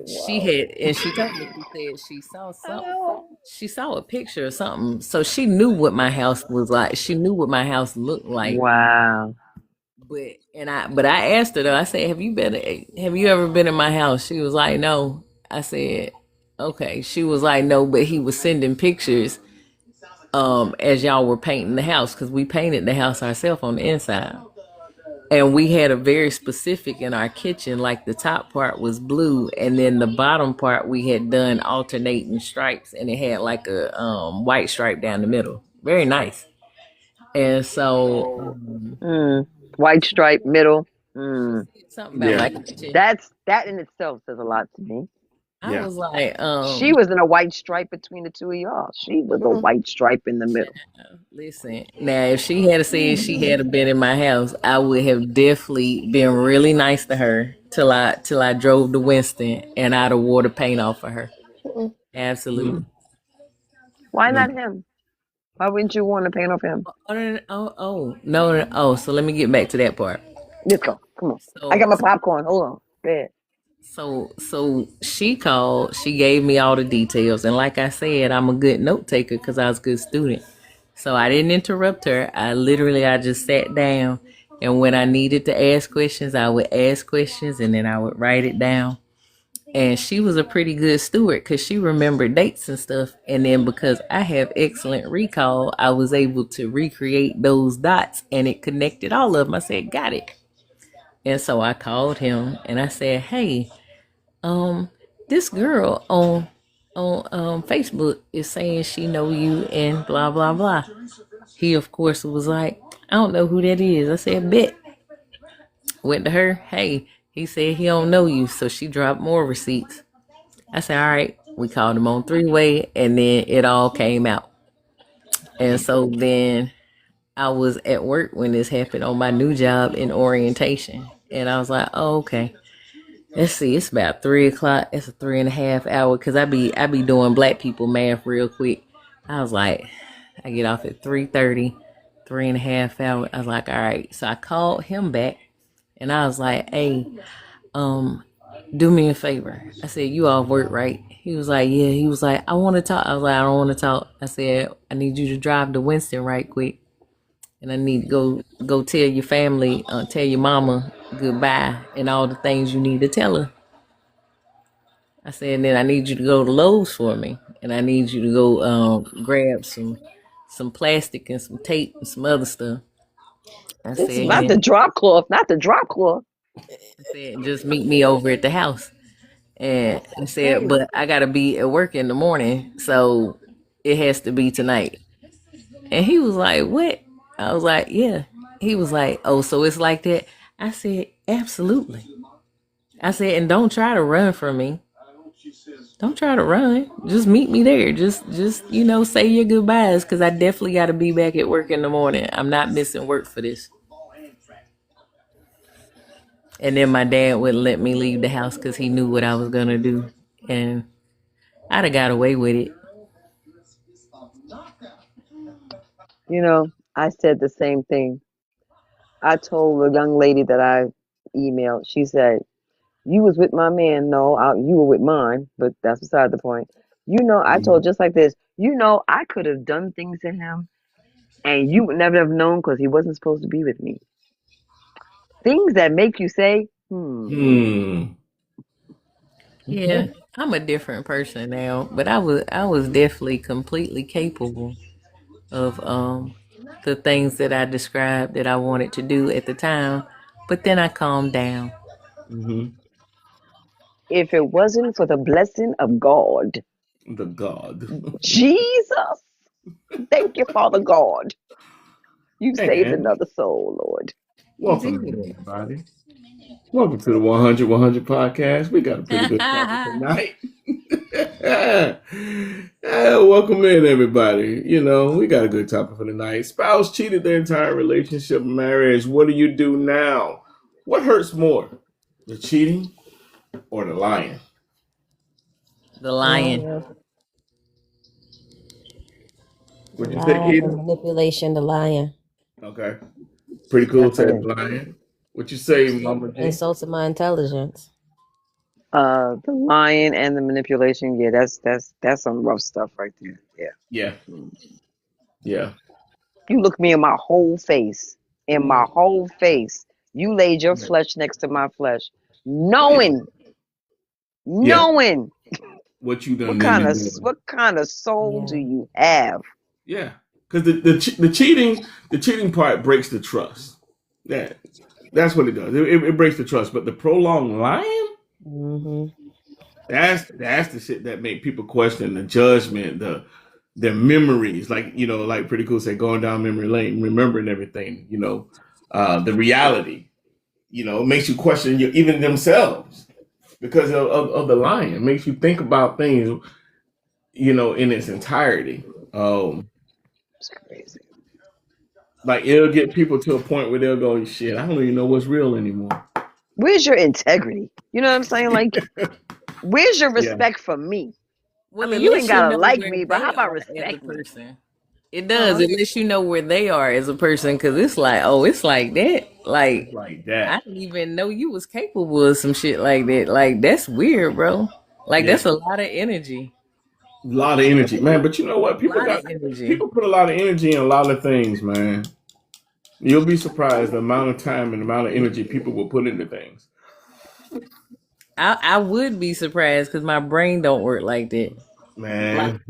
she individual. had, and she told me, she said she saw something. She saw a picture or something, so she knew what my house was like. She knew what my house looked like. Wow. But I asked her though. I said, Have you ever been in my house?" She was like, "No." I said, "Okay." She was like, "No," but he was sending pictures as y'all were painting the house because we painted the house ourselves on the inside. And we had a very specific in our kitchen, like the top part was blue, and then the bottom part we had done alternating stripes, and it had like a white stripe down the middle. Very nice. And so Mm. White stripe middle. she Mm. said something about Yeah. my kitchen. That in itself says a lot to me. I Yeah. was like, She was in a white stripe between the two of y'all. She was a Mm. white stripe in the middle. listen. Now, if she had said she had been in my house, I would have definitely been really nice to her till I drove to Winston and I'd have wore the paint off of her. Mm. Absolutely. Mm, Why mm. not him? Why wouldn't you want to paint off him? Oh, no, no, no. Oh, so let me get back to that part. Let's go. Come on. I got So, my popcorn. Hold on. Bed. so she called. She gave me all the details, and like I said, I'm a good note taker because I was a good student. So I didn't interrupt her. I just sat down, and when I needed to ask questions, I would ask questions, and then I would write it down. And she was a pretty good steward because she remembered dates and stuff. And then because I have excellent recall, I was able to recreate those dots, and it connected all of them. I said, "Got it." And so I called him and I said, "Hey, um, this girl on Facebook is saying she know you and blah blah blah." He of course was like, "I don't know who that is." I said, "Bet." Went to her. Hey, He said he don't know you, so she dropped more receipts. I said, all right. We called him on three-way, and then it all came out. And so then I was at work when this happened on my new job in orientation. And I was like, oh, okay. Let's see, it's about 3 o'clock. It's a 3.5 hour because I be doing black people math real quick. I was like, I get off at 3:30, 3.5 hours. I was like, all right. So I called him back and I was like, hey, do me a favor. I said, you off work, right? He was like, yeah. He was like, I want to talk. I was like, I don't want to talk. I said, I need you to drive to Winston right quick. And I need to go tell your family, tell your mama goodbye and all the things you need to tell her. I said, and then I need you to go to Lowe's for me. And I need you to go grab some plastic and some tape and some other stuff. I This is said, not the drop cloth, not the drop cloth. just meet me over at the house. And I said, but I gotta be at work in the morning, so it has to be tonight. And he was like, what? I was like, yeah. He was like, oh, so it's like that? I said, absolutely. I said, and don't try to run from me. Don't try to run. Just meet me there. Just say your goodbyes because I definitely got to be back at work in the morning. I'm not missing work for this. And then my dad wouldn't let me leave the house because he knew what I was going to do. And I'd have got away with it. You know, I said the same thing. I told the young lady that I emailed, she said, you was with my man. No, you were with mine, but that's beside the point. You know, I told just like this, you know, I could have done things to him and you would never have known because he wasn't supposed to be with me. Things that make you say, Yeah, I'm a different person now, but I was definitely completely capable of the things that I described that I wanted to do at the time, but then I calmed down. if it wasn't for the blessing of God, The God. Jesus, thank you, Father God. You saved And another soul, Lord. welcome everybody. Welcome to the 100 podcast. We got a pretty good topic tonight. Welcome in, everybody. You know, we got a good topic for tonight. Spouse cheated their entire relationship, marriage. What do you do now? What hurts more, the cheating or the lying? The lion. Would you say Lie, the either? manipulation, the lying. Okay, pretty cool. Say Definitely. lying. What you say, Mama G? Insulted my intelligence. The lying and the manipulation, yeah, that's some rough stuff right there. Yeah. Yeah, yeah. You look me in my whole face, You laid your flesh next to my flesh, knowing Yeah. knowing What you done? what kind of soul do you have? Yeah, because the cheating part breaks the trust. That's what it does. It breaks the trust. But the prolonged lying, that's the shit that make people question the judgment, their memories. Like like Pretty Cool said, going down memory lane, remembering everything. The reality. It makes you question even themselves because of the lying. It makes you think about things, in its entirety. It's crazy. Like it'll get people to a point where they'll go, shit, I don't even know what's real anymore. Where's your integrity? You know what I'm saying? Like, where's your respect for me? Well, I mean, you ain't gotta know like where me, but they how about are as a respect me? person. It does. It lets you know where they are as a person because it's like, oh, it's like that. Like that. I didn't even know you was capable of some shit like that. Like that's weird, bro. Like that's a lot of energy. A lot of energy, man. But you know what? People Energy. put a lot of energy in a lot of things, man. You'll be surprised the amount of time and the amount of energy people will put into things. I would be surprised because my brain don't work like that. Man.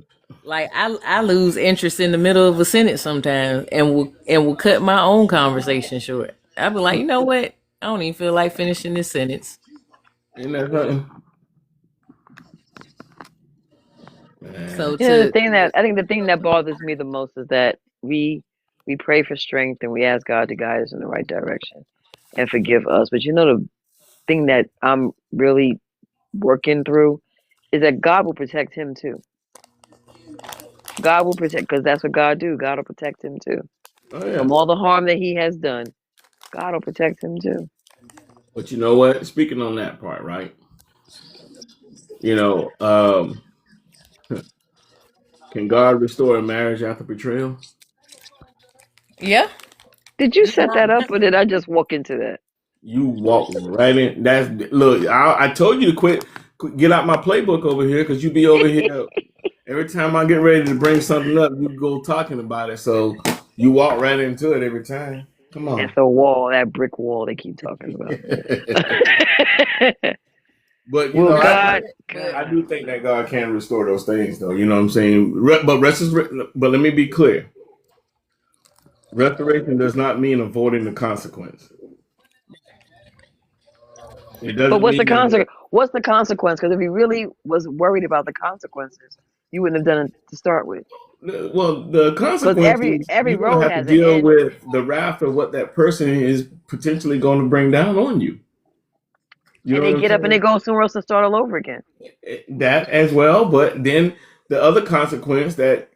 Like I lose interest in the middle of a sentence sometimes and will cut my own conversation short. I'll be like, you know what? I don't even feel like finishing this sentence. Ain't that something? Man. So the thing that bothers me the most is that we pray for strength and we ask God to guide us in the right direction and forgive us. But thing that I'm really working through is that God will protect him too. God will protect, because that's what God do. God will protect him too Oh yeah. from all the harm that he has done. God will protect him too. But you know what? Speaking on that part, right? You know, can God restore a marriage after betrayal? Yeah. Did you It's set not that up, or did I just walk into that? You walk right in. That's look. I told you to get out my playbook over here because you be over here every time I get ready to bring something up. You go talking about it, so you walk right into it every time. Come It's on. a wall, that brick wall they keep talking about. But you Will know, God, but I God, do think that God can restore those things, though. You know what I'm saying? But let me be clear. Restoration does not mean avoiding the consequence. It but doesn't what's the mean that. consequence? What's the consequence? Because if he really was worried about the consequences, you wouldn't have done it to start with. Well, the Because consequences, every you're going to road have to has an deal end, with the wrath of what that person is potentially going to bring down on you. You and know they what I'm get up and they saying? go somewhere else and start all over again. That as well, but then the other consequence that,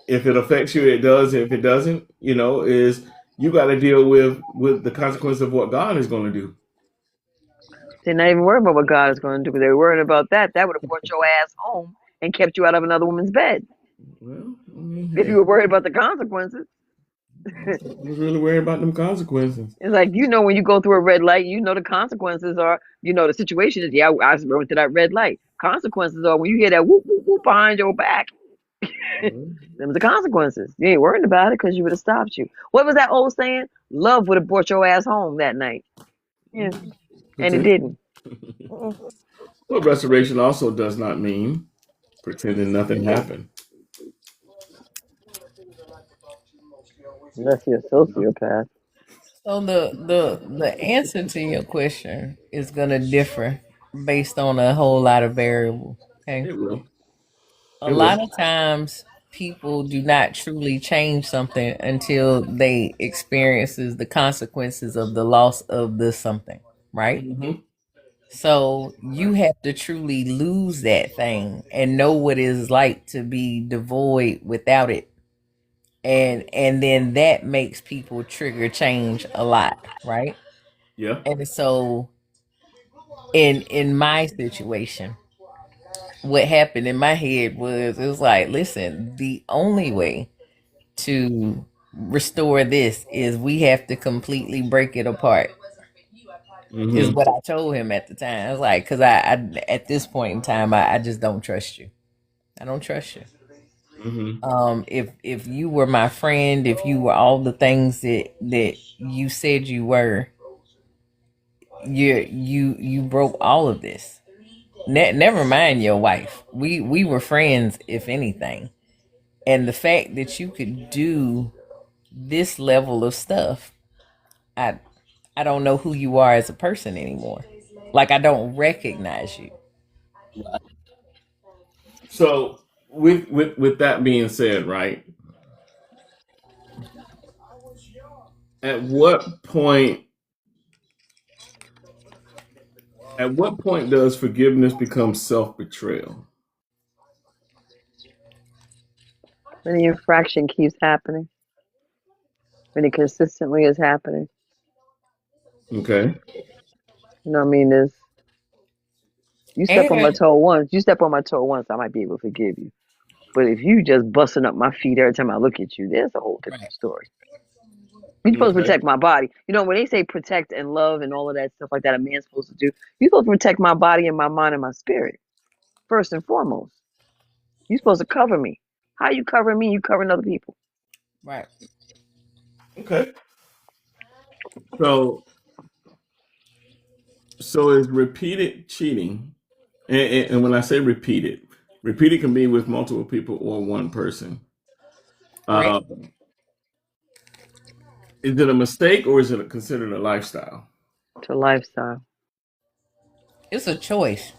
if it affects you, it does. If it doesn't, is you got to deal with the consequence of what God is going to do. They're not even worried about what God is going to do. Because they were worried about that. That would have brought your ass home and kept you out of another woman's bed. Well, I mean, If you hey, were worried about the consequences. I was really worried about them consequences. It's like, when you go through a red light, the consequences are, the situation is, yeah, I went to that red light. Consequences are when you hear that whoop, whoop, whoop behind your back, Well, them are the consequences. You ain't worried about it because you would have stopped you. What was that old saying? Love would have brought your ass home that night. Yeah, and it potentially. didn't. But restoration also does not mean pretending nothing happened. Unless you're a sociopath. so the answer to your question is gonna differ based on a whole lot of variables. Okay. It will. A It will. lot of times people do not truly change something until they experiences the consequences of the loss of the something, right? Hmm. So you have to truly lose that thing and know what it's like to be devoid without it. And then that makes people trigger change a lot, right? Yeah. And so in my situation, what happened in my head was it was like, listen, the only way to restore this is we have to completely break it apart. Is Hmm. what I told him at the time. I was like, because I at this point in time, I just don't trust you. I don't trust you. Hmm. If you were my friend, if you were all the things that you said you were, you broke all of this. Never mind your wife. We were friends, if anything. And the fact that you could do this level of stuff, I I don't know who you are as a person anymore. Like I don't recognize you. So with that being said, right? At what point at what point does forgiveness become self betrayal? When the infraction keeps happening, when it consistently is happening. Okay. You know what I mean? Is you step on my And toe once, I might be able to forgive you. But if you just busting up my feet every time I look at you, there's a whole different story. You're supposed to Okay. protect my body. When they say protect and love and all of that stuff like that, a man's supposed to do. You're supposed to protect my body and my mind and my spirit first and foremost. You're supposed to cover me. How you covering me? You covering other people. right. Okay. So so is repeated cheating, and when I say repeated can be with multiple people or one person. Correct. Uh, is it a mistake or is it considered a lifestyle? To lifestyle. It's a choice.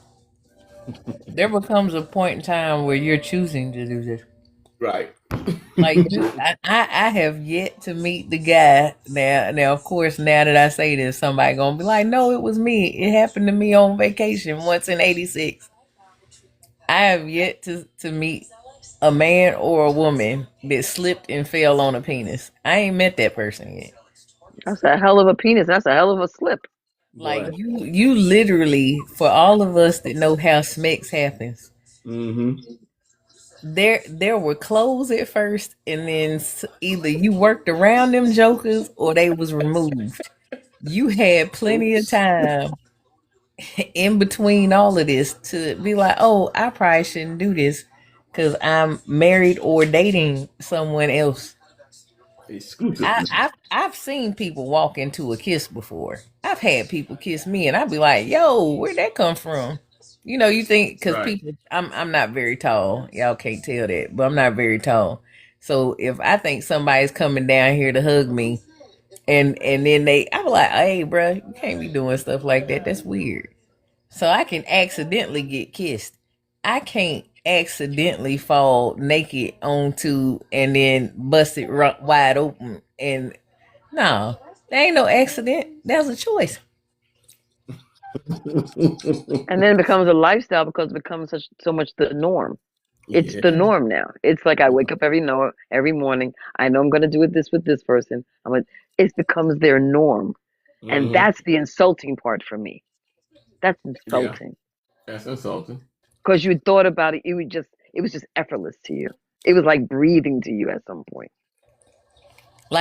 There becomes a point in time where you're choosing to do this. Right. Like I have yet to meet the guy. Now of course, now that I say this, somebody gonna be like, no, it was me. It happened to me on vacation once in '86. I have yet to meet a man or a woman that slipped and fell on a penis. I ain't met that person yet. That's a hell of a penis. That's a hell of a slip. Like Boy. you literally, for all of us that know how smecks happens, Mm-hmm. there were clothes at first, and then either you worked around them jokers or they was removed. You had plenty of Oops. time in between all of this to be like, oh, I probably shouldn't do this because I'm married or dating someone else. Exclusively. I've seen people walk into a kiss before. I've had people kiss me, and I'd be like, "Yo, where'd that come from?" You know, you think because Right. people, I'm not very tall. Y'all can't tell that, but I'm not very tall. So if I think somebody's coming down here to hug me, and then I'm like, "Hey, bro, you can't be doing stuff like that. That's weird." So I can accidentally get kissed. I can't accidentally fall naked onto and then bust it wide open. And no, there ain't no accident. That was a choice. And then it becomes a lifestyle because it becomes so much the norm. It's the Yeah. norm now. It's like I wake up every morning. I know I'm going to do this with this person. It becomes their norm, and Mm-hmm. that's the insulting part for me. That's Yeah. insulting That's insulting. because you thought about it. It was just effortless to you. It was like breathing to you at some point.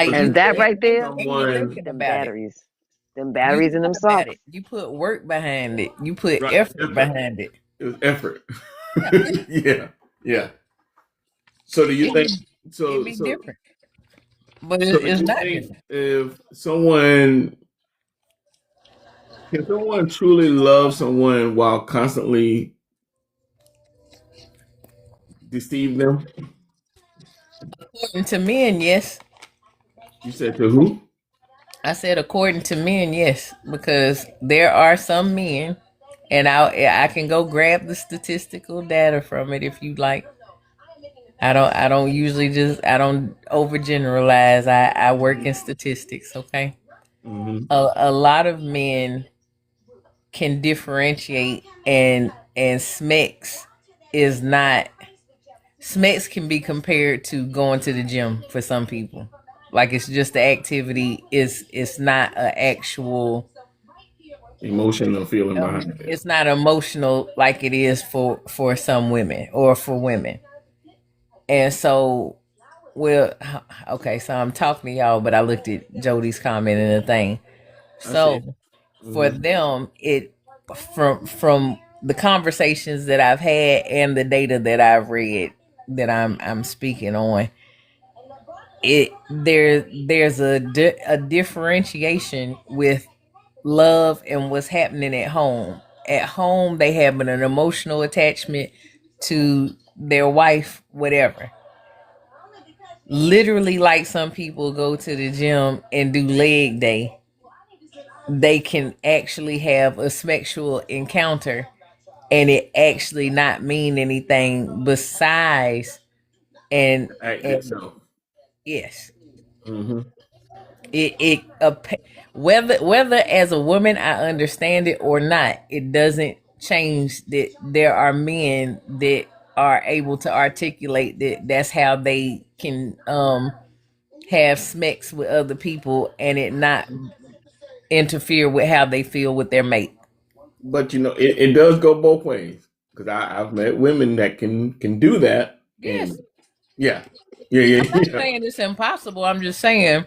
So Like you you And put, that think right there, and you're someone thinking them about it. batteries, them You batteries in them thought about socks. it. You put work behind it. You put right effort effort? behind it. It was effort. Yeah, Yeah. Yeah. So do you it think be it so be so different, but so do it's you not think different. if someone can someone truly love someone while constantly deceive them? According to men, yes. You said to who? I said according to men, yes, because there are some men, and I can go grab the statistical data from it if you like. I don't usually just I don't overgeneralize. I work in statistics. Okay, Mm-hmm. a lot of men can differentiate, and SMEX is not. SMEX can be compared to going to the gym for some people. Like it's just the activity. It's not an actual. Emotional feeling behind it. It's not emotional like it is for some women or for women. And so, well, okay. So I'm talking to y'all, but I looked at Jody's comment and the thing. I see it. So for Mm-hmm. them, it from the conversations that I've had and the data that I've read that I'm speaking on, there's a differentiation with love and what's happening at home. At home, they have an emotional attachment to their wife, whatever. Literally, like some people go to the gym and do leg day, they can actually have a sexual encounter and it actually not mean anything besides and The act and itself. yes, Mm-hmm. whether as a woman I understand it or not, it doesn't change that there are men that are able to articulate that that's how they can have sex with other people and it not interfere with how they feel with their mate. But it does go both ways because I've met women that can do that, Yes, and yeah, yeah, I'm not yeah, saying it's impossible. I'm just saying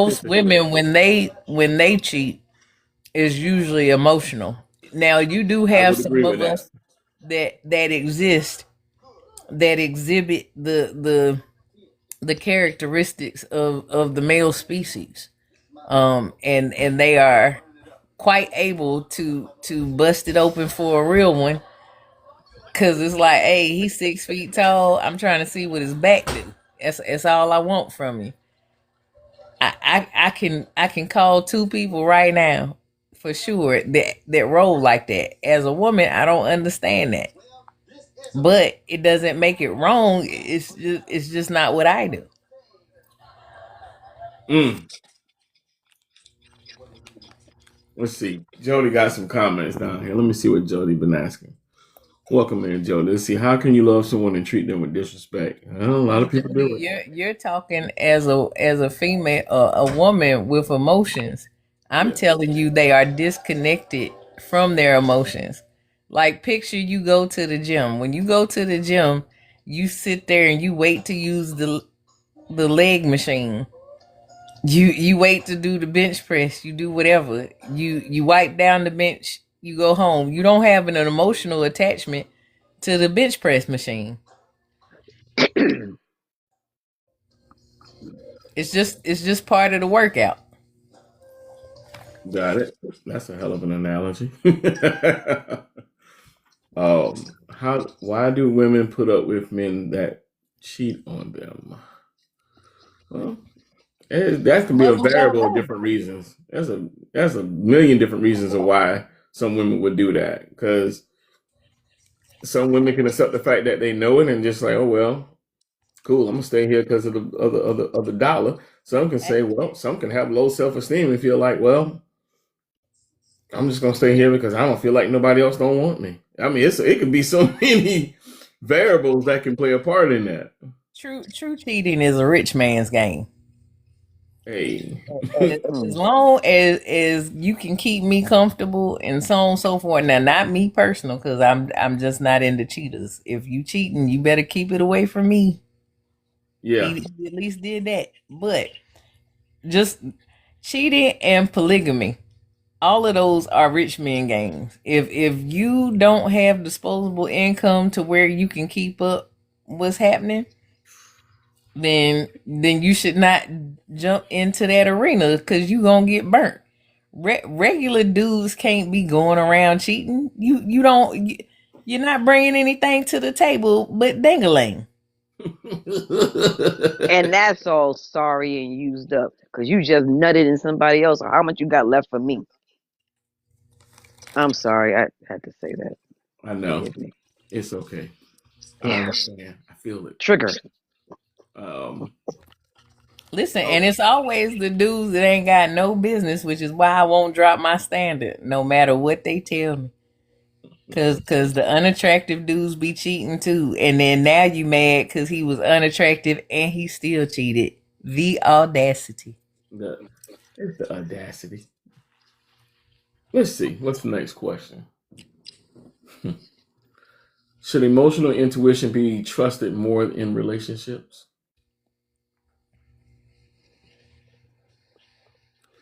yeah. most women when they cheat is usually emotional. Now you do I have would agree some with of that. us that exist that exhibit the characteristics of the male species. And they are quite able to bust it open for a real one because it's like, hey, he's 6 feet tall. I'm trying to see what his back do. That's all I want from you. I can call two people right now for sure that roll like that. As a woman, I don't understand that. but it doesn't make it wrong. It's just not what I do. Mm. Let's see. Jody got some comments down here. Let me see what Jody been asking. Welcome in, Jody. Let's see. How can you love someone and treat them with disrespect? Well, a lot Well, of people Jody, do it. you're talking as a female, a woman with emotions. I'm Yeah. telling you, they are disconnected from their emotions. Like, picture you go to the gym. When you go to the gym, you sit there and you wait to use the leg machine. You wait to do the bench press. You do whatever. You wipe down the bench. You go home. You don't have an emotional attachment to the bench press machine. It's just part of the workout. Got it. That's a hell of an analogy. Why do women put up with men that cheat on them? Well, that can be a Some don't variable of know. different reasons. That's a million different reasons of why some women would do that. Because some women can accept the fact that they know it and just like, oh well, cool, I'm gonna stay here because of the dollar. Some can say, well, some can have low self esteem and feel like, well, I'm just gonna stay here because I don't feel like nobody else don't want me. I mean, it could be so many variables that can play a part in that. True cheating is a rich man's game. Hey, As long as you can keep me comfortable and so on and so forth. Now, not me personal, because I'm just not into cheaters. If you cheating, you better keep it away from me. yeah, He at least did that. But just cheating and polygamy, all of those are rich men games. If you don't have disposable income to where you can keep up what's happening, then you should not jump into that arena because you gonna get burnt. Regular dudes can't be going around cheating. You don't. You're not bringing anything to the table but dangling. And that's all sorry and used up because you just nutted in somebody else. Or how much you got left for me? I'm sorry, I had to say that. I know Forgive me. it's okay. I Yeah, understand. I feel it. trigger. Um, Listen, oh, and it's always the dudes that ain't got no business, which is why I won't drop my standard no matter what they tell me. Cause the unattractive dudes be cheating too, and then now you mad because he was unattractive and he still cheated. The audacity. it's the audacity. Let's see. What's the next question? Should emotional intuition be trusted more in relationships?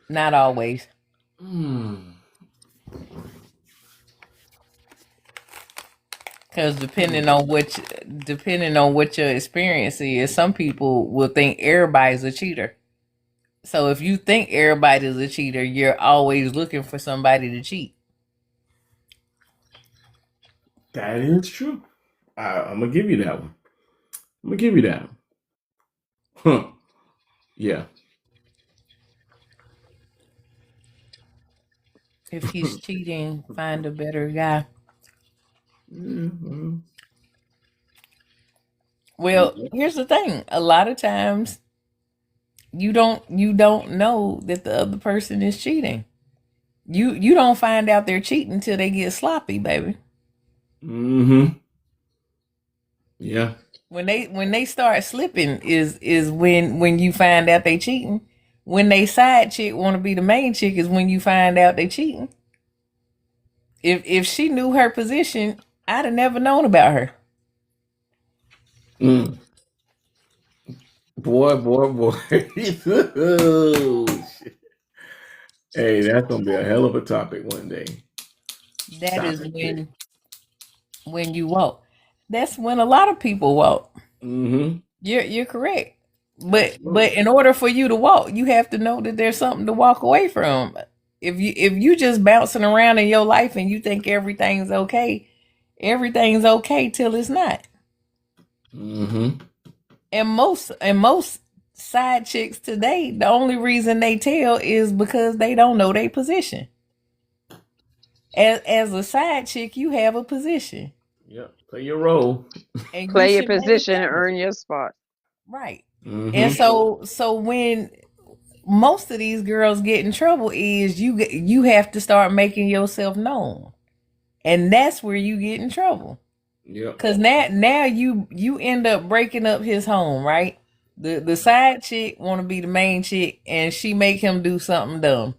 Not always, Hmm. because depending on what your experience is, some people will think everybody's a cheater. So if you think everybody's a cheater, you're always looking for somebody to cheat. That is true. I'm gonna give you that one. I'm gonna give you that one. Huh. Yeah. If he's cheating, find a better guy. Mhm. Well, here's the thing. A lot of times you don't know that the other person is cheating. You don't find out they're cheating till they get sloppy, baby. Mm-hmm. Yeah. When they start slipping is when you find out they cheating. When they side chick want to be the main chick is when you find out they cheating. If she knew her position, I'd have never known about her. Mm. Boy, boy, boy. Oh, shit. Hey, that's gonna be a hell of a topic one day. That is Side chick. when you walk. That's when a lot of people walk. Mm-hmm. You're correct. But Absolutely. in order for you to walk, you have to know that there's something to walk away from. If you just bouncing around in your life and you think everything's okay till it's not. Mm-hmm. And most side chicks today, the only reason they tell is because they don't know their position. As a side chick, you have a position. Yep. Play your role. and you Play your should position and maintain it. earn your spot. Right. And Mm-hmm. so when most of these girls get in trouble is you have to start making yourself known. And that's where you get in trouble. Yep. Cause now you end up breaking up his home, right? The side chick want to be the main chick, and she make him do something dumb,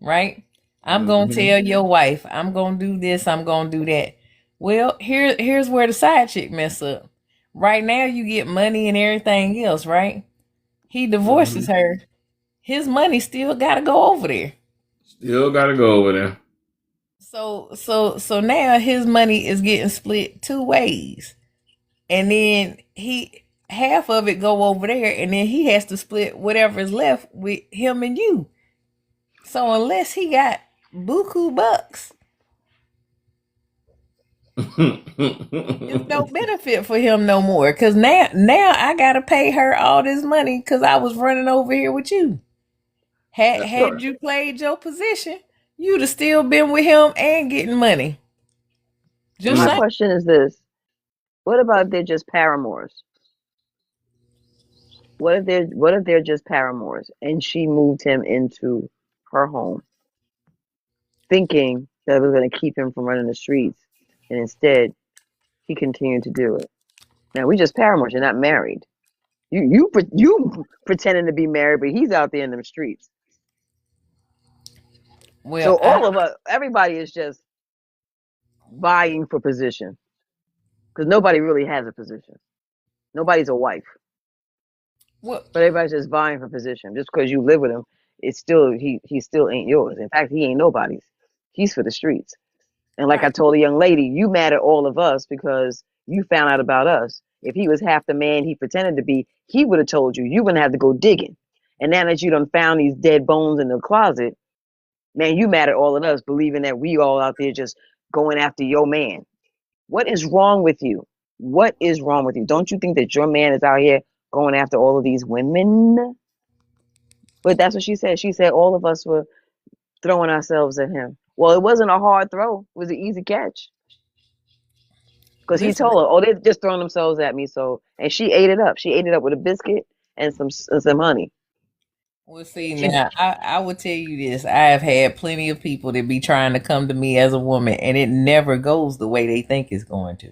right? I'm gonna Mm-hmm. tell your wife, I'm gonna do this, I'm gonna do that. Well, here's where the side chick mess up. Right now, you get money and everything else, right? He Mm-hmm. divorces her. His money still gotta go over there. Still gotta go over there. So now his money is getting split two ways. And then he half of it go over there, and then he has to split whatever is left with him and you. So unless he got buku bucks, it's no benefit for him no more. Cause now I gotta pay her all this money because I was running over here with you. Had That's right. had you played your position, you'd have still been with him and getting money. Just My Mm. saying. question is this: what about if they're just paramours? What if they're just paramours and she moved him into her home, thinking that it was going to keep him from running the streets, and instead he continued to do it. Now we just paramours. You're not married. You pretending to be married, but he's out there in the streets. Well, So all of us, everybody is just vying for position because nobody really has a position. Nobody's a wife, well, but everybody's just vying for position. Just because you live with him, it's still he still ain't yours. In fact, he ain't nobody's. He's for the streets. And like I right. told the young lady, you mad at all of us because you found out about us. If he was half the man he pretended to be, he would have told you. You wouldn't have to go digging. And now that you done found these dead bones in the closet, man, you mad at all of us, believing that we all out there just going after your man. What is wrong with you? What is wrong with you? Don't you think that your man is out here going after all of these women? But that's what she said. She said all of us were throwing ourselves at him. Well, it wasn't a hard throw. It was an easy catch. Because he Listen, told her, oh, they're just throwing themselves at me. So, and she ate it up. She ate it up with a biscuit and some honey. well, see, She, now I will tell you this: I have had plenty of people that be trying to come to me as a woman, and it never goes the way they think it's going to.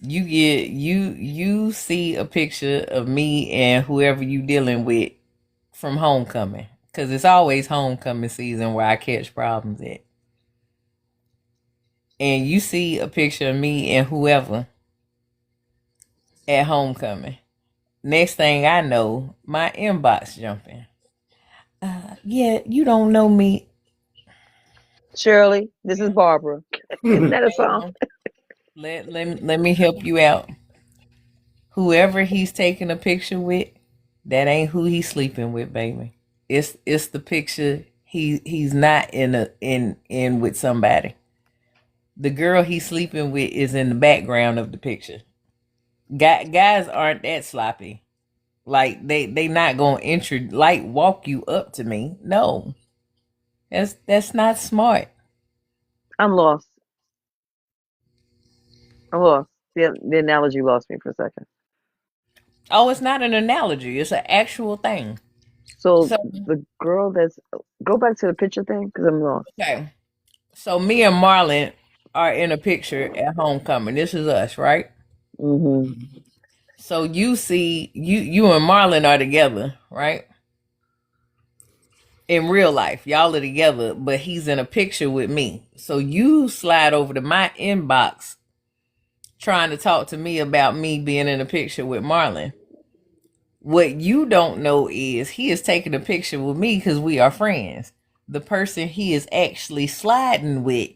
You see a picture of me and whoever you dealing with from homecoming, because it's always homecoming season where I catch problems at, and you see a picture of me and whoever at homecoming. Next thing I know, my inbox jumping. Yeah, you don't know me. Shirley, this is Barbara. Isn't that a song? Ma'am, let me help you out. Whoever he's taking a picture with, that ain't who he's sleeping with, baby. It's the picture he's not in with somebody. The girl he's sleeping with is in the background of the picture. Guys aren't that sloppy. Like they not gonna walk you up to me. No, that's not smart. I'm lost. I'm lost. The analogy lost me for a second. Oh, it's not an analogy. It's an actual thing. So So the girl that's, go back to the picture thing because I'm lost. okay. So me and Marlon are in a picture at homecoming. This is us, right? Mm-hmm. So you see, you and Marlon are together, right? In real life, y'all are together, but he's in a picture with me. So you slide over to my inbox trying to talk to me about me being in a picture with Marlon. What you don't know is he is taking a picture with me because we are friends. The person he is actually sliding with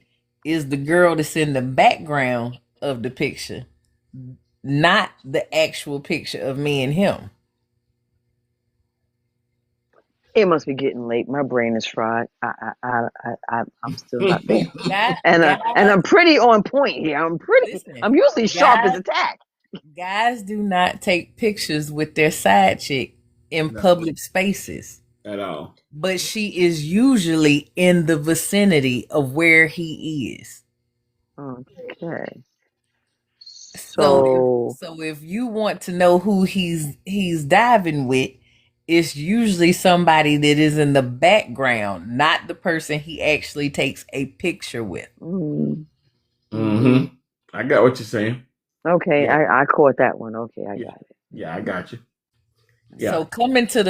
is the girl that's in the background of the picture, not the actual picture of me and him. It must be getting late. My brain is fried. I'm still not there. Guys, And I'm pretty on point here. listen, I'm usually sharp as guys, a tack. guys do not take pictures with their side chick in No, public spaces, at all. but she is usually in the vicinity of where he is. Okay. So if So, so if you want to know who he's diving with, it's usually somebody that is in the background, not the person he actually takes a picture with. mm, Mm-hmm. I got what you're saying. okay, Yeah. I caught that one. Okay, I Yeah. got it. Yeah, I got you. Yeah. So coming to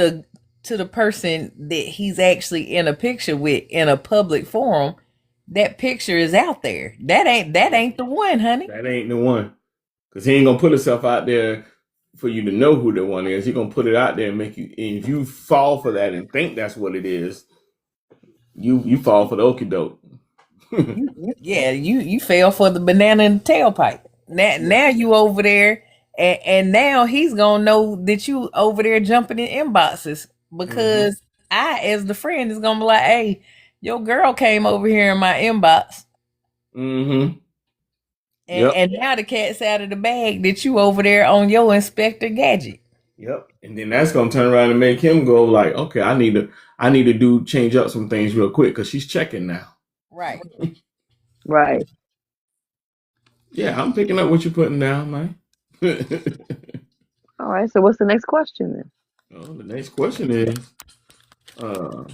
the person that he's actually in a picture with in a public forum, that picture is out there. That ain't the one, honey. That ain't the one. Because he ain't gonna put himself out there for you to know who the one is. He gonna put it out there and make you, and if you fall for that and think that's what it is, you fall for the okie doke. Yeah, you fell for the banana in the tailpipe. Now you over there, and now he's gonna know that you over there jumping in inboxes Mm-hmm. because I, as the friend, is gonna be like, "Hey, your girl came over here in my inbox, Mm-hmm. and, Yep. and now the cat's out of the bag that you over there on your Inspector Gadget." Yep. And then that's gonna turn around and make him go like, okay, I need to do change up some things real quick because she's checking now. Right. Right. Yeah, I'm picking up what you're putting down, man. All right. So, what's the next question then? Oh, the next question is, uh,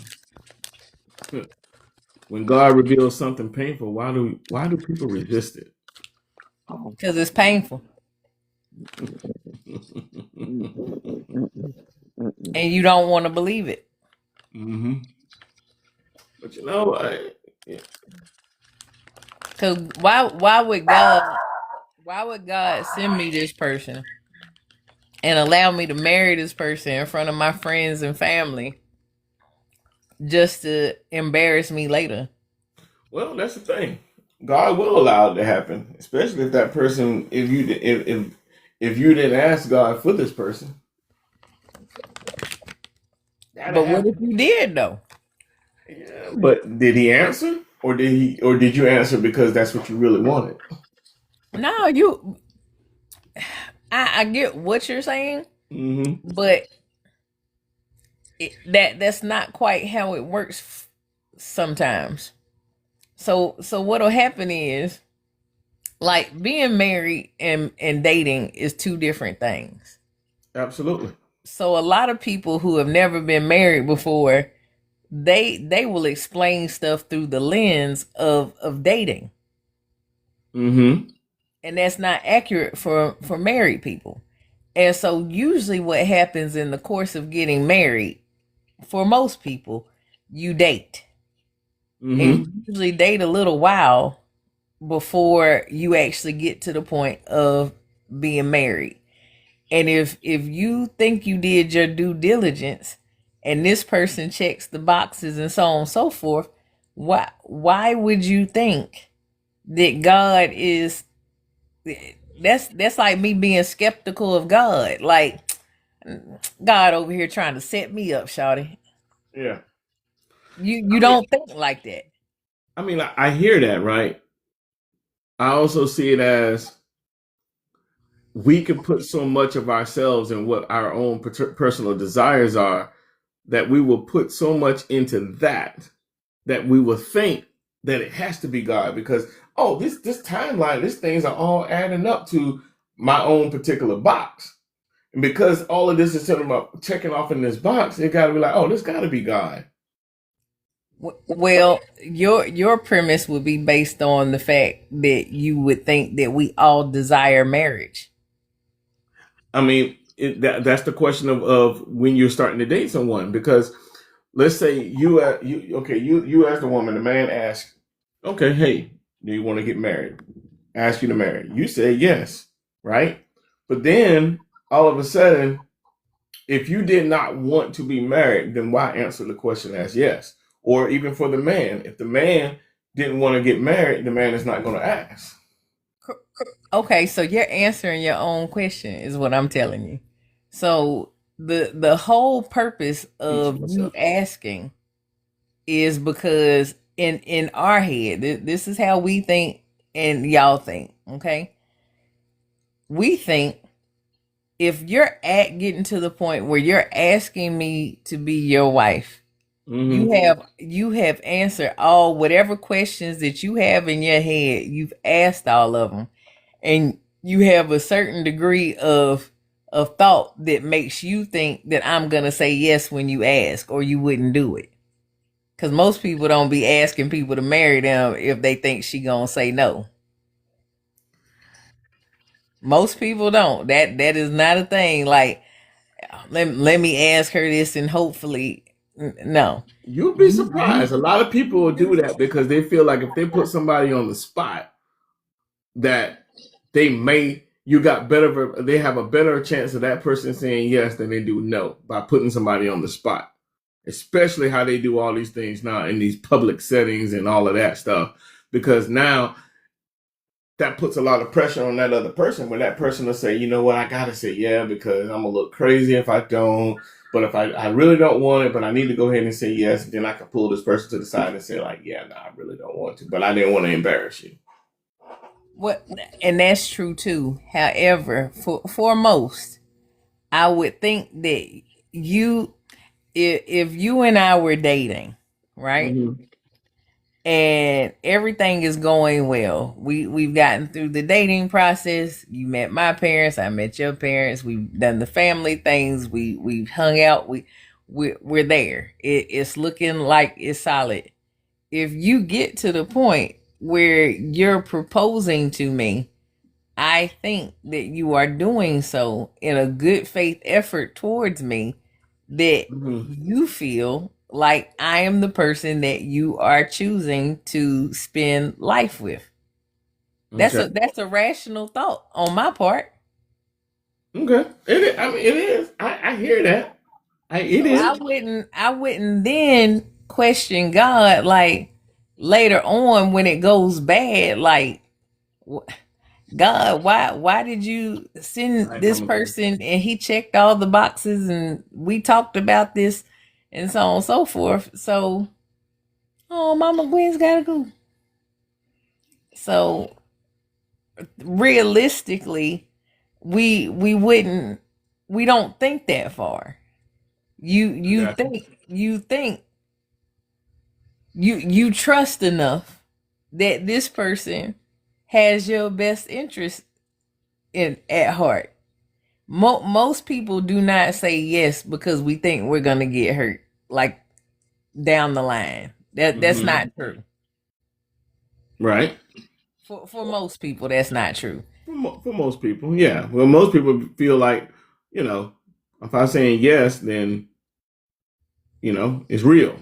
when God reveals something painful, why do people resist it? Oh. Because it's painful, Mm, mm, mm, mm, mm, mm, mm. and you don't want to believe it. hmm But yeah. Because why would God send me this person and allow me to marry this person in front of my friends and family just to embarrass me later? Well, that's the thing. God will allow it to happen, especially if that person, if you didn't ask God for this person, that'll But what if happen. you did though? Yeah, but did He answer, or did you answer because that's what you really wanted? No, I get what you're saying, hmm but that's not quite how it works sometimes. So what'll happen is, like, being married and dating is two different things. Absolutely. So a lot of people who have never been married before, they will explain stuff through the lens of dating, hmm and that's not accurate for married people. And so usually what happens in the course of getting married, for most people, you date, and hmm you usually date a little while before you actually get to the point of being married. And if you think you did your due diligence and this person checks the boxes and so on and so forth, why would you think that God is, that's like me being skeptical of God. Like, God over here trying to set me up, Shawty. Yeah. You I mean, don't think like that. I hear that, right? I also see it as we can put so much of ourselves and what our own personal desires are that we will put so much into that we will think that it has to be God because this timeline, these things are all adding up to my own particular box. And because all of this is telling about checking off in this box, it got to be like, oh, this got to be God. Well, your premise would be based on the fact that you would think that we all desire marriage. I mean, that's the question of when you're starting to date someone because let's say you as the woman, the man asks, okay, hey, do you want to get married? Ask you to marry. You say yes, right? But then all of a sudden, if you did not want to be married, then why answer the question as yes? Or even for the man, if the man didn't want to get married, the man is not going to ask. Okay, so you're answering your own question is what I'm telling you. So the whole purpose Teaching of you myself. asking is because in our head, this is how we think and y'all think, okay? We think if you're at getting to the point where you're asking me to be your wife, You have answered all whatever questions that you have in your head. You've asked all of them, and you have a certain degree of thought that makes you think that I'm gonna say yes when you ask, or you wouldn't do it. Because most people don't be asking people to marry them if they think she gonna say no. Most people don't. That is not a thing. Like, let me ask her this and hopefully no. You'll be surprised. A lot of people will do that because they feel like if they put somebody on the spot, that they have a better chance of that person saying yes than they do no by putting somebody on the spot. Especially how they do all these things now in these public settings and all of that stuff. Because now that puts a lot of pressure on that other person where that person will say, you know what, I gotta say yeah because I'm gonna look crazy if I don't. But if I really don't want it, but I need to go ahead and say yes, then I can pull this person to the side and say, like, yeah, no, I really don't want to. But I didn't want to embarrass you. What, and that's true too. However, for most, I would think that you if you and I were dating, right? Mm-hmm. And everything is going well. We've gotten through the dating process. You met my parents, I met your parents. We've done the family things. We've hung out. We're there. It's looking like it's solid. If you get to the point where you're proposing to me, I think that you are doing so in a good faith effort towards me, that Mm-hmm. you feel like I am the person that you are choosing to spend life with. Okay. That's a rational thought on my part. Okay. It is. I hear that. It So is. I wouldn't then question God like later on when it goes bad, like, God, why did you send Right, this person and he checked all the boxes and we talked about this and so on and so forth. So, oh, Mama Gwen's gotta go. So realistically, we wouldn't, we don't think that far. You I you got you. think you think you trust enough that this person has your best interest in at heart. Most people do not say yes because we think we're gonna get hurt, like down the line. That's Mm-hmm. not true. Right. For most people, that's not true. For most people, yeah. Well, most people feel like, you know, if I'm saying yes, then, it's real.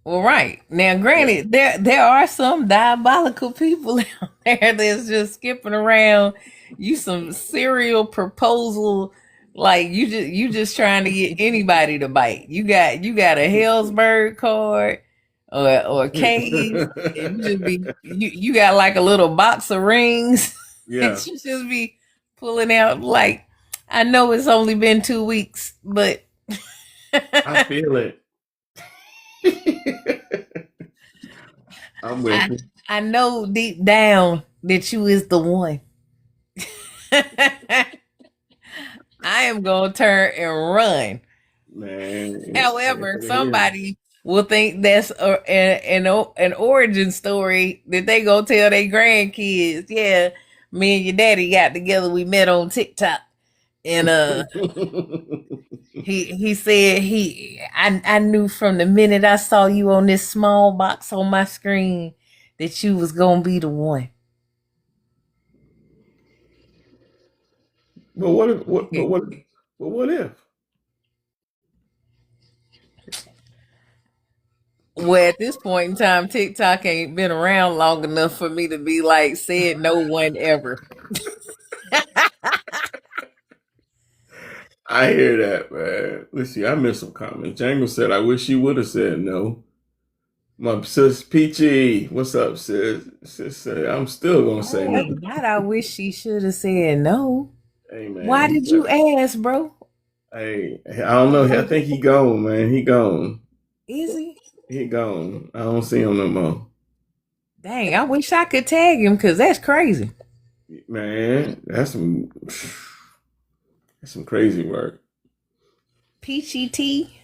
Well, right now, Yeah. granted, there are some diabolical people out there that's just skipping around. You some serial proposal, like you just trying to get anybody to bite. You got a Hellsberg card or case, and you just be you got like a little box of rings, and Yeah. you just be pulling out like, I know it's only been 2 weeks, but I feel it. I'm with I you. I know deep down that you is the one. I am gonna turn and run. Man, yes, However, it is. somebody will think that's an origin story that they gonna tell their grandkids. Yeah, me and your daddy got together. We met on TikTok, and he said I knew from the minute I saw you on this small box on my screen that you was gonna be the one. But what if, what, but what if? Well, at this point in time, TikTok ain't been around long enough for me to be like, said no one ever. I hear that, man. Let's see. I missed some comments. Jangle said, I wish you would have said no. My sis Peachy, what's up, sis? Sis said, I'm still gonna say Oh, no. God, I wish she should have said no. Hey Why man, did you ask, bro? hey, I don't know. I think he gone, man. He gone. Is he? He gone. I don't see him no more. Dang, I wish I could tag him because that's crazy. Man, that's some crazy work. Peachy T.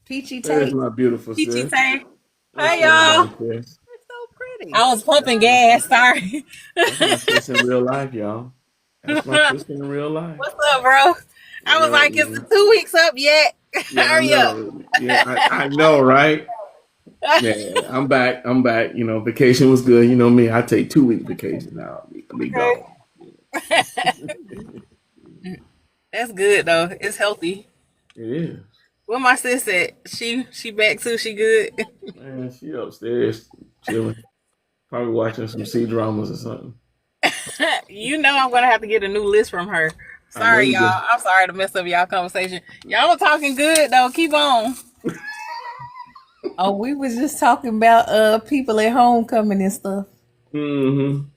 Peachy There's Tay. my beautiful Peachy sis. Tay. What's Hey going y'all. on, sis? You're so pretty. I was pumping gas. Sorry. That's my sis in real life, y'all. That's my sister in real life. What's up, bro? I was Yeah, like, is the 2 weeks up yet? yeah, I Hurry up. know. Yeah, I know, right? Yeah, I'm back. I'm back. You know, vacation was good. You know me. I take 2 week vacation now. Be Okay. gone. That's good though. It's healthy. It is. Where my sis at? She back too. She good. Man, she upstairs chilling. Probably watching some C dramas or something. You know I'm gonna have to get a new list from her. I know Sorry, you y'all. do. I'm sorry to mess up y'all conversation. Y'all were talking good though. Keep on. Oh, we was just talking about people at homecoming and stuff. Mm-hmm.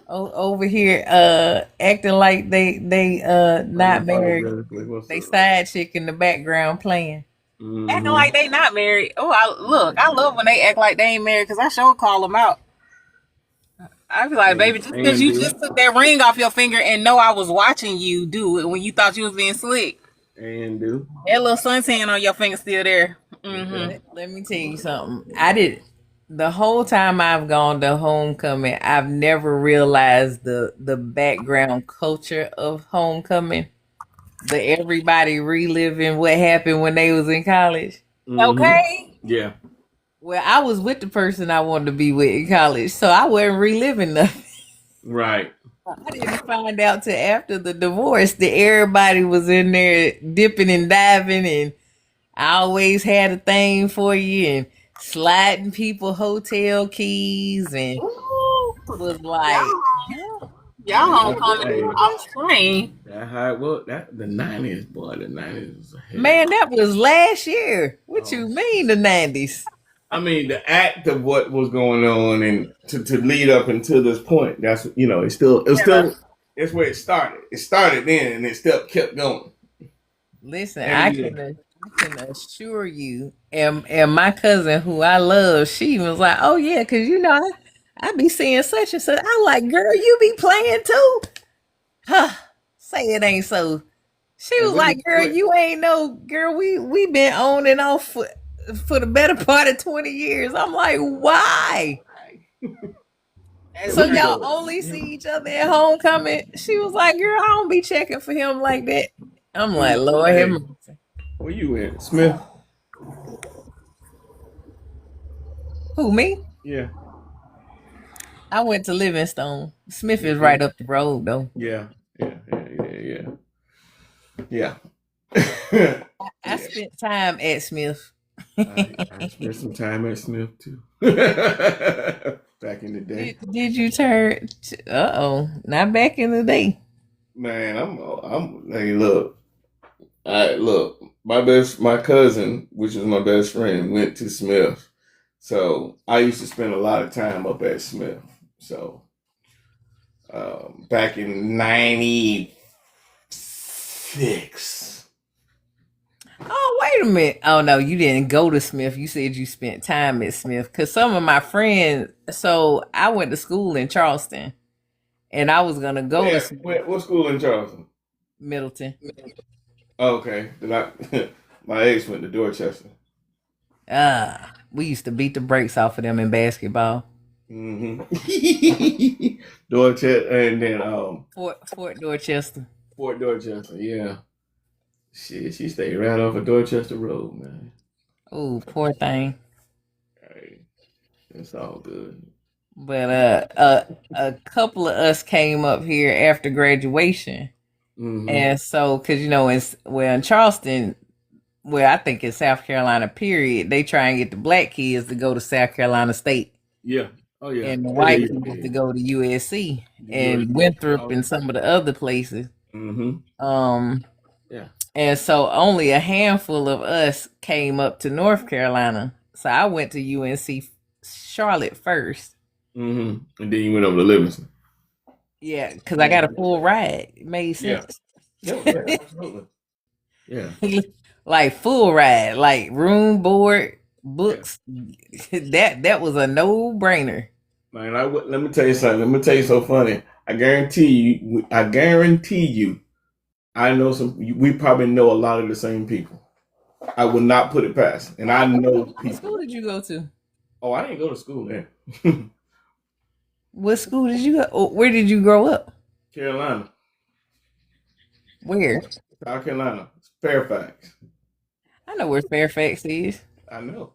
Over here, acting like they not married. Unapologetically. What's They up? side chick in the background playing. Acting Mm-hmm. like they not married. Oh, I love when they act like they ain't married because I sure call them out. I be like, baby, just because And you do. just took that ring off your finger and know I was watching you do it when you thought you was being slick. And do. That little suntan on your finger still there. Okay. Let me tell you something. I did the whole time I've gone to homecoming, I've never realized the background culture of homecoming. The everybody reliving what happened when they was in college. Mm-hmm. Okay. Yeah. Well, I was with the person I wanted to be with in college, so I wasn't reliving nothing. Right. I didn't find out till after the divorce that everybody was in there dipping and diving, and I always had a thing for you and sliding people hotel keys, and Ooh. was Y'all, like, huh? y'all Hey, homecoming hey, off the train. that how it was. That the '90s, boy. The '90s was a hell. Man, that was last year. What Oh, you mean the 90s? I mean, the act of what was going on and to lead up until this point. That's it's where it started. It started then and it still kept going. Listen, Every I year. can assure you, and my cousin who I love, she was like, "Oh yeah, because I be seeing such and such." I'm like, "Girl, you be playing too?" Huh? Say it ain't so. She And was like, "Girl, you ain't no girl. We been on and off for the better part of 20 years." I'm like, "Why?" yeah, That's So we used y'all crazy. to. only Yeah, see each other at homecoming? She was like, "Girl, I don't be checking for him like that." I'm like, "Lord have hey, mercy." where you at, Smith? Who, me? Yeah. I went to Livingstone. Smith is Mm-hmm. right up the road though. Yeah. Yeah. Yeah. Yeah. Yeah. I Yeah. spent time at Smith. I spent some time at Smith too. Back in the day. Did you turn? Uh-oh, not back in the day. Man, hey, look. Look, my cousin, which is my best friend, went to Smith. So I used to spend a lot of time up at Smith. So back in '96. Oh, wait a minute. Oh no, you didn't go to Smith. You said you spent time at Smith. Cause some of my friends. So I went to school in Charleston, and I was gonna go to Smith, What school in Charleston? Middleton. Oh, okay. My ex went to Dorchester. We used to beat the brakes off of them in basketball. Mm-hmm. Dorchester, and then Fort Dorchester. Fort Dorchester. Yeah. She stayed right off of Dorchester Road, man. Oh, poor thing. Hey, it's all good. But a couple of us came up here after graduation, Mm-hmm. and so because in Charleston, well, I think in South Carolina, period, they try and get the black kids to go to South Carolina State, Yeah. Oh yeah. and the Yeah, white yeah, kids yeah. to go to USC Yours. and Winthrop and some of the other places. Mm-hmm. Yeah. And so only a handful of us came up to North Carolina. So I went to UNC Charlotte first. Mm-hmm. And then you went over to Livingston. Yeah, because I got a full ride. It made Yeah. sense. Yeah, absolutely. Yeah. Like full ride, like room, board, books. That was a no brainer. Man, let me tell you something. Let me tell you so funny. I guarantee you, I know we probably know a lot of the same people. I would not put it past. And I know What school people. did you go to? Oh, I didn't go to school there. What school did you go? Where did you grow up? Carolina, Where? South Carolina, Fairfax. I know where Fairfax is. I know.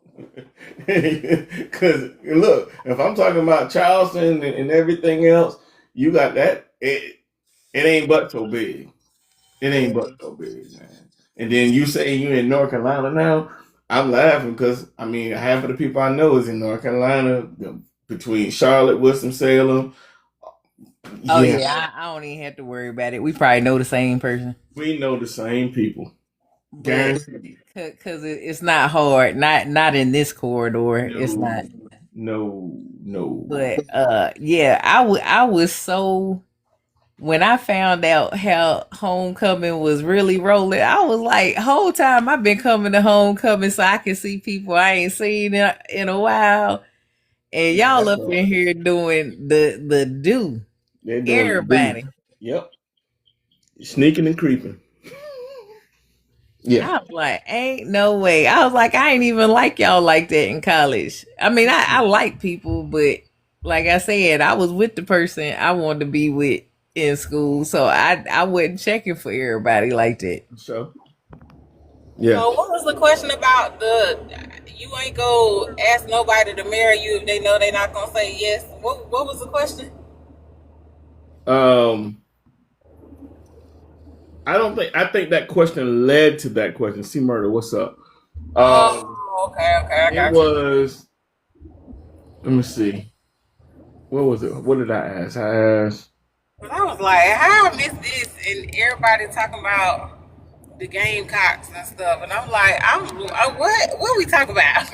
Because look, if I'm talking about Charleston and everything else, you got that. It ain't but so big. It ain't but so big, man. And then you say you in North Carolina now. I'm laughing because I mean half of the people I know is in North Carolina, between Charlotte, Winston Salem. Oh Yeah, yeah, I don't even have to worry about it. We probably know the same person, we know the same people. but Guaranteed. because it's not hard, not in this corridor. It's not. No. But yeah, I was so when I found out how homecoming was really rolling, I was like, whole time I've been coming to homecoming so I can see people I ain't seen in a while, and y'all up in here doing the do They're doing the everybody. do. Yep. Sneaking and creeping. Yeah. I was like, ain't no way. I was like, I ain't even like y'all like that in college. I mean, I like people, but like I said, I was with the person I wanted to be with in school, so I wasn't checking for everybody like that. So yeah. So what was the question about you ain't go ask nobody to marry you if they know they're not gonna say yes? What was the question? I think that question led to that question. See murder, what's up? Okay, I It got you. was, let me see. What was it? What did I ask? I asked, But I was like, how I missed this and everybody talking about the Gamecocks and stuff, and I'm like, what we talking about?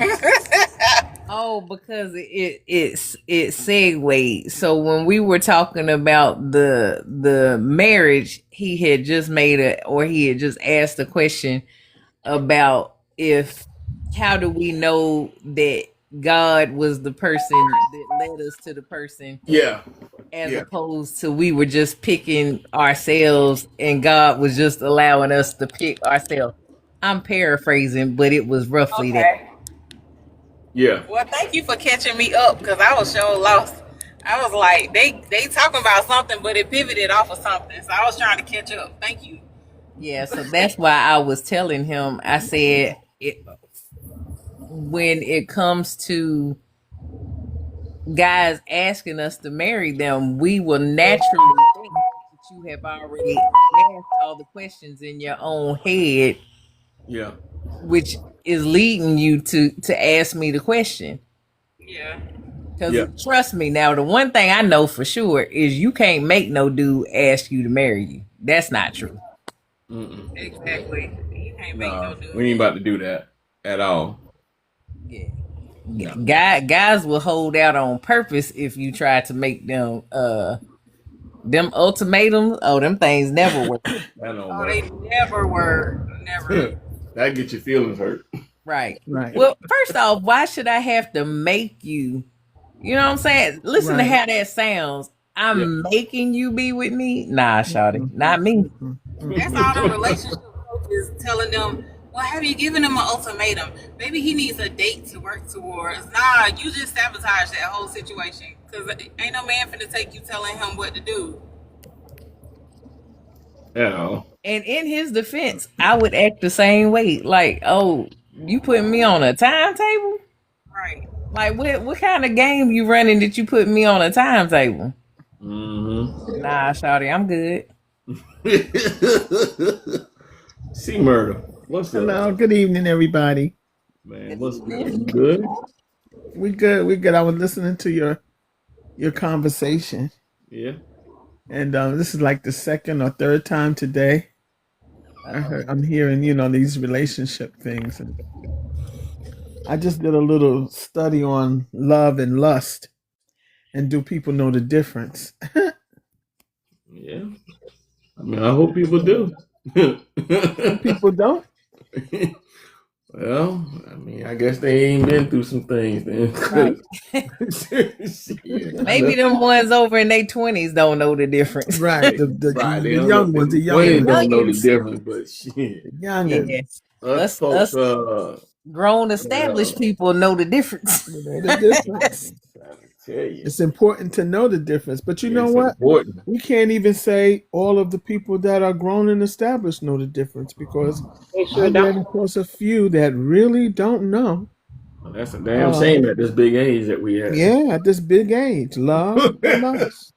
Oh, because it segued. So when we were talking about the marriage, he had just he had just asked a question about if how do we know that God was the person that led us to the person yeah. as Yeah. opposed to we were just picking ourselves and God was just allowing us to pick ourselves. I'm paraphrasing, but it was roughly that. Okay. Yeah. Well, thank you for catching me up because I was so lost. I was like, they talking about something, but it pivoted off of something, so I was trying to catch up. Thank you. Yeah, so that's why I was telling him, I said, when it comes to guys asking us to marry them, we will naturally think that you have already asked all the questions in your own head, Yeah. which is leading you to ask me the question. Yeah. Because Yeah. trust me, now the one thing I know for sure is you can't make no dude ask you to marry you. That's not true. Mm-mm. Exactly. You can't make no No, dude. we ain't about to do that at all. Yeah. No. Guys will hold out on purpose if you try to make them ultimatums. Oh, them things never work. That don't Oh, work. they never were. Never. That get your feelings hurt. Right. Right. Well, first off, why should I have to make you? You know what I'm saying? Listen to Right. how that sounds. I'm making you be with me. Nah, shawty, not me. That's all the relationship coaches telling them. Well, have you given him an ultimatum? Maybe he needs a date to work towards. Nah, you just sabotage that whole situation because ain't no man finna take you telling him what to do. You know. And in his defense, I would act the same way. Like, oh, you putting me on a timetable? Right. Like, what kind of game you running that you put me on a timetable? Mm-hmm. Nah, shawty, I'm good. See murder. What's up? Hello. Good evening, everybody. Man, what's good? You good? We good. We good. I was listening to your conversation, Yeah. and this is like the second or third time today I'm hearing these relationship things, and I just did a little study on love and lust, and do people know the difference? Yeah. I mean, I hope people do. Some people don't. Well, I mean, I guess they ain't been through some things then. Right. Shit, Maybe them ones over in their 20s don't know the difference. Right. The Right, they the don't young know, ones, the the youngins young don't know the Youngins. difference, but shit. the youngins. Us Us folks, us grown established people know the difference. You know the difference. I tell you, It's important to know the difference. But you know it's what? important. We can't even say all of the people that are grown and established know the difference because They I sure ran don't. across a few that really don't know. That's a damn Uh, shame at this big age that we have. yeah, at this big age, love or lust.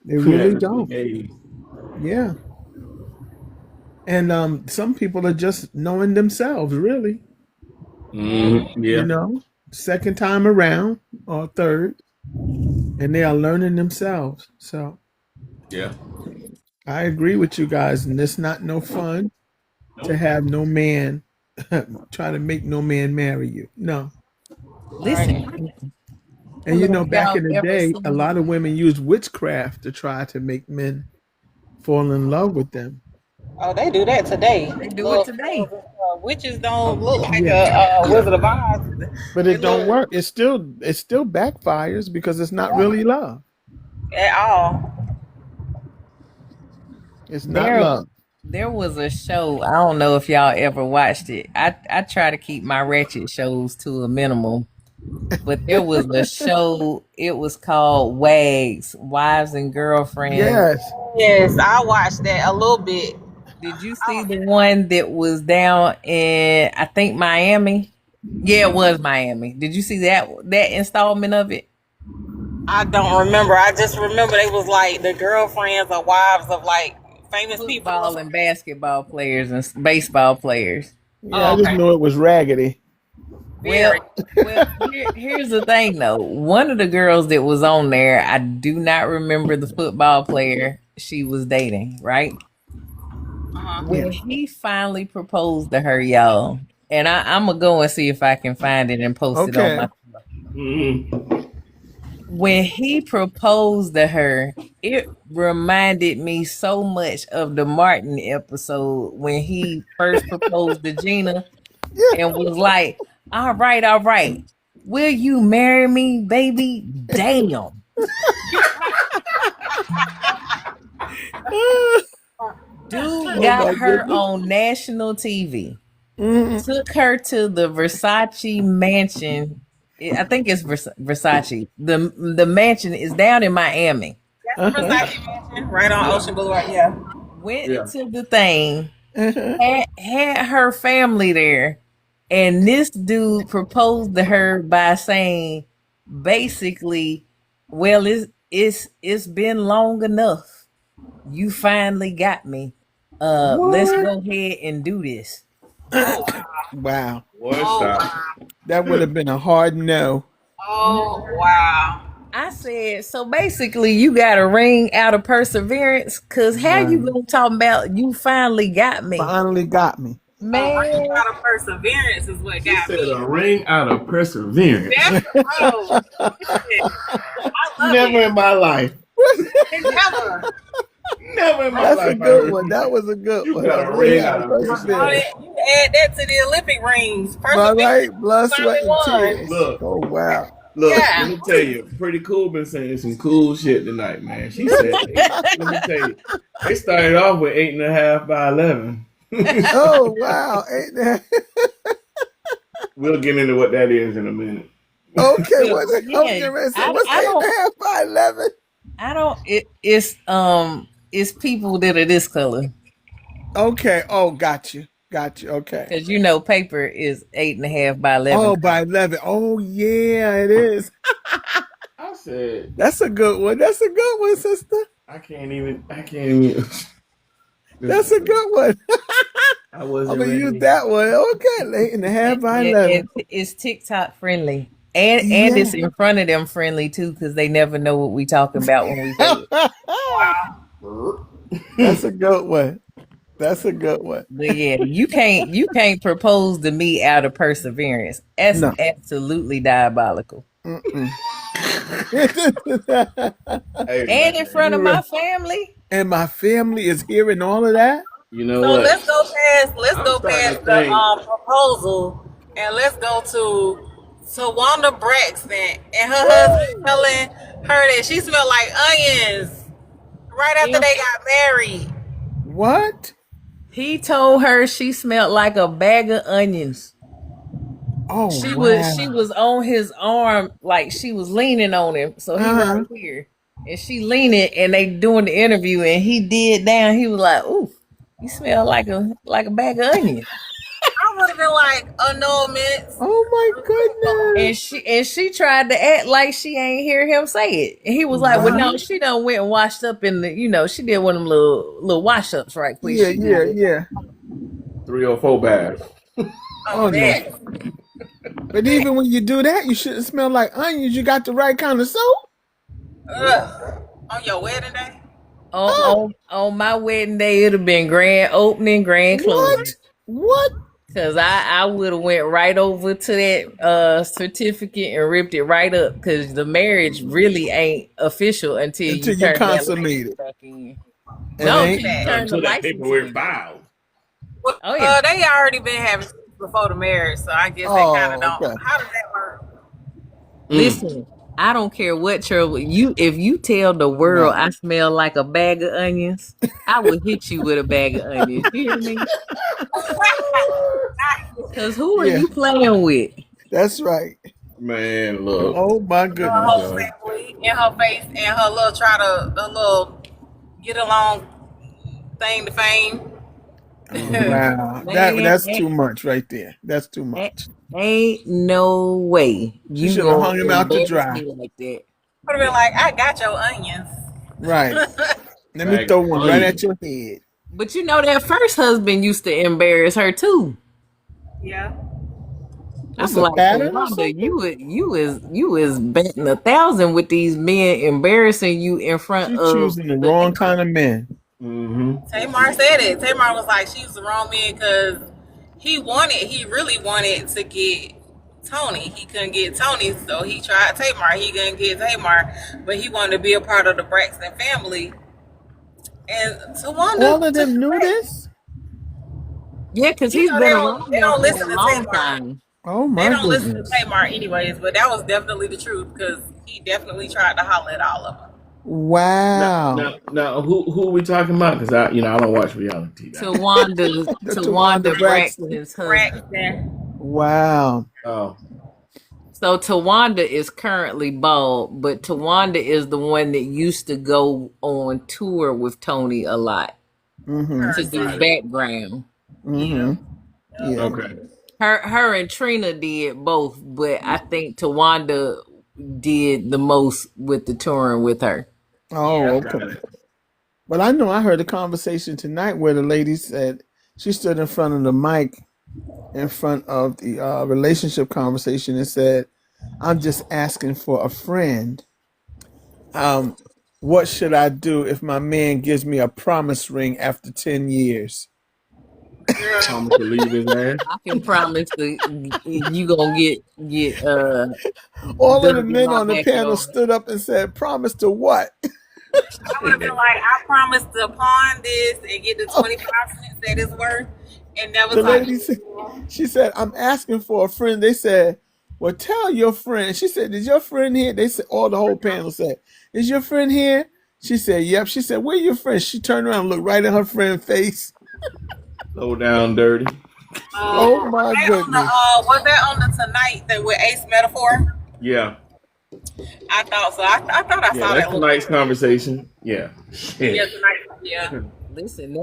They really At this big don't. age. Yeah. And some people are just knowing themselves, really. You Yeah, know, second time around or third, and they are learning themselves. So yeah. I agree with you guys, and it's not no fun to have no man try to make no man marry you. No. Listen, I And don't you know know, if back y'all in the ever day, a seen. lot of women used witchcraft to try to make men fall in love with them. Oh, they do that today. They do it Little today. spells and stuff. Witches don't look like Yeah. a Yeah. Wizard of Oz. But They it don't look work. It still backfires because it's not really love. at all. It's not There love. there was a show. I don't know if y'all ever watched it. I try to keep my ratchet shows to a minimum. But there was a show, it was called Wags, Wives and Girlfriends. Yes. Yes, I watched that a little bit. Did you see the one that was down in, I think, Miami? Yeah, it was Miami. Did you see that installment of it? I don't remember. I just remember they was like the girlfriends or wives of like famous people or Football and something. basketball players and baseball players. Yeah, Oh, I just okay. know it was raggedy. Very. Well, here's the thing though. One of the girls that was on there, I do not remember the football player she was dating, right? Yeah. When he finally proposed to her, y'all, and I'm gonna go and see if I can find it and post it on Okay. my. Mm-hmm. When he proposed to her, it reminded me so much of the Martin episode when he first proposed to Gina and was like, all right. Will you marry me, baby? Damn. Dude Oh got my her goodness. on national TV. Mhm. Took her to the Versace mansion. I think it's Versace. The mansion is down in Miami. That's the Uh-huh. Versace mansion right on Yeah. Ocean Boulevard. Yeah. Went Yeah. to the thing, Uh-huh. had her family there, and this dude proposed to her by saying, basically, well, it's been long enough. You finally got me. Let's What? go ahead and do this. Oh wow. Wow. Boy, Oh stop. wow. That would have been a hard no. Oh wow. I said, so basically you got a ring out of perseverance, cause how you Wow. gonna talk about you finally got me? Finally got me. A ring Man, out of perseverance is what She got said me. a ring out of perseverance. That's bro. Listen, I love Never it. in my life. Never. Never in my That's a life. I good heard one. you That say, was a good you one. got A a ring ring out out of of All perseverance. perseverance. that, you add that to the Olympic rings. All Perseverance right. Blood, is sweat, something and one. tears. Look, Oh wow. look, let Yeah. me tell you, Pretty Cool been saying some cool shit tonight, man. She said, let me tell you, they started off with 8.5 by 11. Oh wow. Ain't that We'll get into what that is in a minute. okay? well, What's it? I was yeah, getting ready to say, I, what's I eight and don't a half by 11? I don't. It's people that are this color Okay. Oh, got you. Got you. Okay. because paper is 8.5 by 11. Oh, by 11. Oh, yeah, it is. I said, That's a good one. That's a good one, sister. I can't even. That's a good one. I I'm wasn't gonna use ready. that one. Okay, 8.5 by And 11. it's TikTok friendly, and Yeah. it's in front of them friendly too because they never know what we talking about when we say it. That's a good one. That's a good one. But yeah, you can't propose to me out of perseverance. That's No. absolutely diabolical. Mm-mm. Hey, And in front of You're my right. family. And my family is hearing all of that. you know So what? let's go past. Let's I'm go starting past to the think. proposal, and let's go to Wanda Braxton and her husband telling her that she smelled like onions right after Yeah. they got married. What? He told her she smelled like a bag of onions. Oh She wow. was on his arm, like she was leaning on him. So he Uh-huh. right here. And she leaning and they doing the interview and he did down. He was like, ooh, you smell like a bag of onions. I would have been like, annulment. Oh my goodness. And she tried to act like she ain't hear him say it. And he was like, well, Wow. no, she done went and washed up in the, she did one of them little wash ups right quick. Yeah, She yeah, did. yeah. 3 or 4 bags. Oh no. But even when you do that, you shouldn't smell like onions. You got the right kind of soap. Ugh. On your wedding day? On my wedding day, it'd have been grand opening, grand closing. What? Cause I would have went right over to that certificate and ripped it right up. Cause the marriage really ain't official until Until you you turn that consummate license it. back in. And No, ain't until you turn the Until that license paperwork in. filed. Well, Oh yeah. they already been having sex before the marriage, so I guess they kind of oh, don't. okay. How does that work? Listen, I don't care what trouble you. If you tell the world Right. I smell like a bag of onions, I will hit you with a bag of onions. You hear me? Cause who are Yeah, you playing with? that's right. Man, look. Oh my Her goodness. whole family in her face and her little her little get along thing to fame. Wow. Man, That's too much right there. That's too much. ain't no way She you should have gonna hung him out to embarrass dry. me like that. Would have been like, I got your onions. Right. Let me Bag throw of one right onions. at your head. But you know that first husband used to embarrass her too. Yeah. I'm It's a like, pattern or Tawanda, something? you is betting 1,000 with these men embarrassing you in front She of choosing the the wrong neighbor. kind of men. Mm-hmm. Tamar said it. Tamar was like, she's the wrong man because he really wanted to get Tony. He couldn't get Tony, so he tried Tamar. He couldn't get Tamar, but he wanted to be a part of the Braxton family. And All Tawanda of took them the knew bait. this? Yeah, because You he's know been around they them don't for a listen to long Tamar. time. Oh They my don't listen to goodness. Tamar anyways, but that was definitely the truth because he definitely tried to holler at all of them. Wow. Now, who are we talking about? Because I don't watch reality TV. The Tawanda Tawanda Braxton. Braxton's husband. Braxton. Wow. Oh, So Tawanda is currently bald, but Tawanda is the one that used to go on tour with Tony a lot Mm-hmm. to do got it. background. Mm-hmm. Yeah. Okay. Her and Trina did both, but I think Tawanda did the most with the touring with her. Oh, Yeah. okay. Got it. But I know I heard a conversation tonight where the lady said she stood in front of the mic in front of the relationship conversation and said, I'm just asking for a friend. What should I do if my man gives me a promise ring after 10 years? Promise to leave his ass. I can promise that you gonna get All of the Doug in men my on the panel backyard. stood up and said, promise to what? I would have been like, I promised to pawn this and get the 25 cents that it's worth and never The talk lady to said, you. she said, I'm asking for a friend. They said, well, tell your friend. She said, is your friend here? They said, all the whole panel said, is your friend here? She said, yep. She said, where your friend? She turned around and looked right in her friend's face. Low down dirty. Oh my They on the goodness. was that on the tonight that with Ace Metaphor? Yeah. I thought so. I thought I Yeah, saw that's that little tonight's conversation. Yeah. yeah Shit. tonight. Yeah. Listen,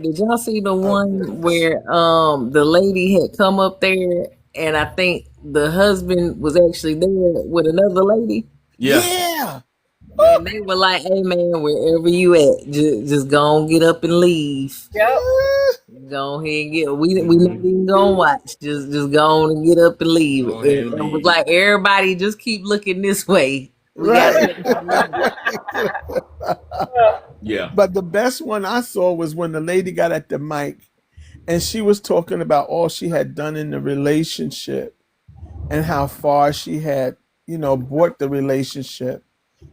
did y'all see the one where the lady had come up there and I think the husband was actually there with another lady? Yeah. Yeah. And they were like, hey man, wherever you at, just go on, get up and leave. Yep. Go ahead and get we not even gonna watch. Just go on and get up and leave. Go ahead and And it was leave. like everybody just keep looking this way. We Right. gotta Yeah. But the best one I saw was when the lady got at the mic and she was talking about all she had done in the relationship and how far she had, brought the relationship.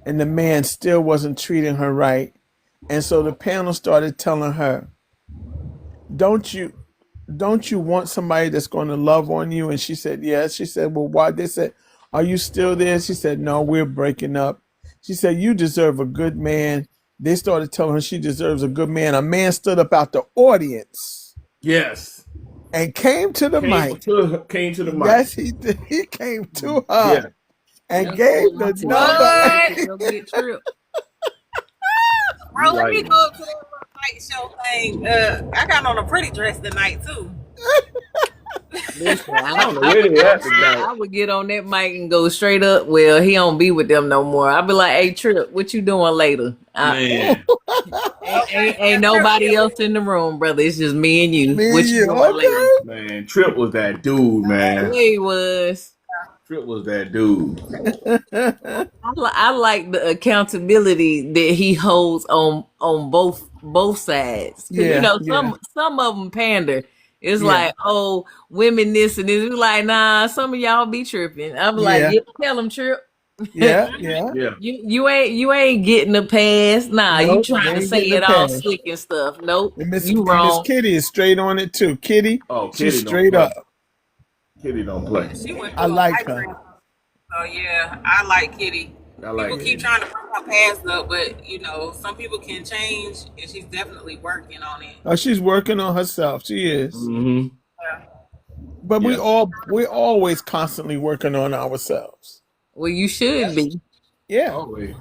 And the man still wasn't treating her right. And so the panel started telling her, don't you want somebody that's going to love on you? And she said, yes. She said, well, why? They said, are you still there? She said, no, we're breaking up. She said, you deserve a good man. They started telling her she deserves a good man. A man stood up out the audience Yes. and came to the mic. Came to the mic. Yes, he did. He came to her Yeah. and Young boy gave the went to number. went to What? go get tripped. You Bro, let like me go up to that little night show thing. I got on a pretty dress tonight too. Listen, I don't know where they at tonight. I would get on that mic and go straight up. Well, he don't be with them no more. I'd be like, "Hey, Trip, what you doing later?" Man. Okay, Ain't nobody else in the room, brother. It's just me and you. Me What and you you, doing later? okay? Man, Trip was that dude, man. Yeah, he was. Trip was that dude. I like the accountability that he holds on both sides. Because Yeah, some of them pander. It's yeah, like, oh, women this and this. It's like, nah, some of y'all be tripping. I'm like, yeah, yeah, tell them Trip. yeah, yeah. Yeah. You ain't getting a pass. Nah, you Nope, they trying to ain't say getting a it all pass. slick and stuff. Nope, you And Miss wrong. Kitty is straight on it too. Kitty, Oh, she's Kitty don't straight play. up. Kitty don't play. she went I through a like hype her. train. So yeah, I like Kitty. I like People keep Kitty. trying to bring her past up, but some people can change, and she's definitely working on it. Oh, she's working on herself. She is. Mm-hmm. Yeah. But Yeah. we're always constantly working on ourselves. Well, you should be. Yeah. Always.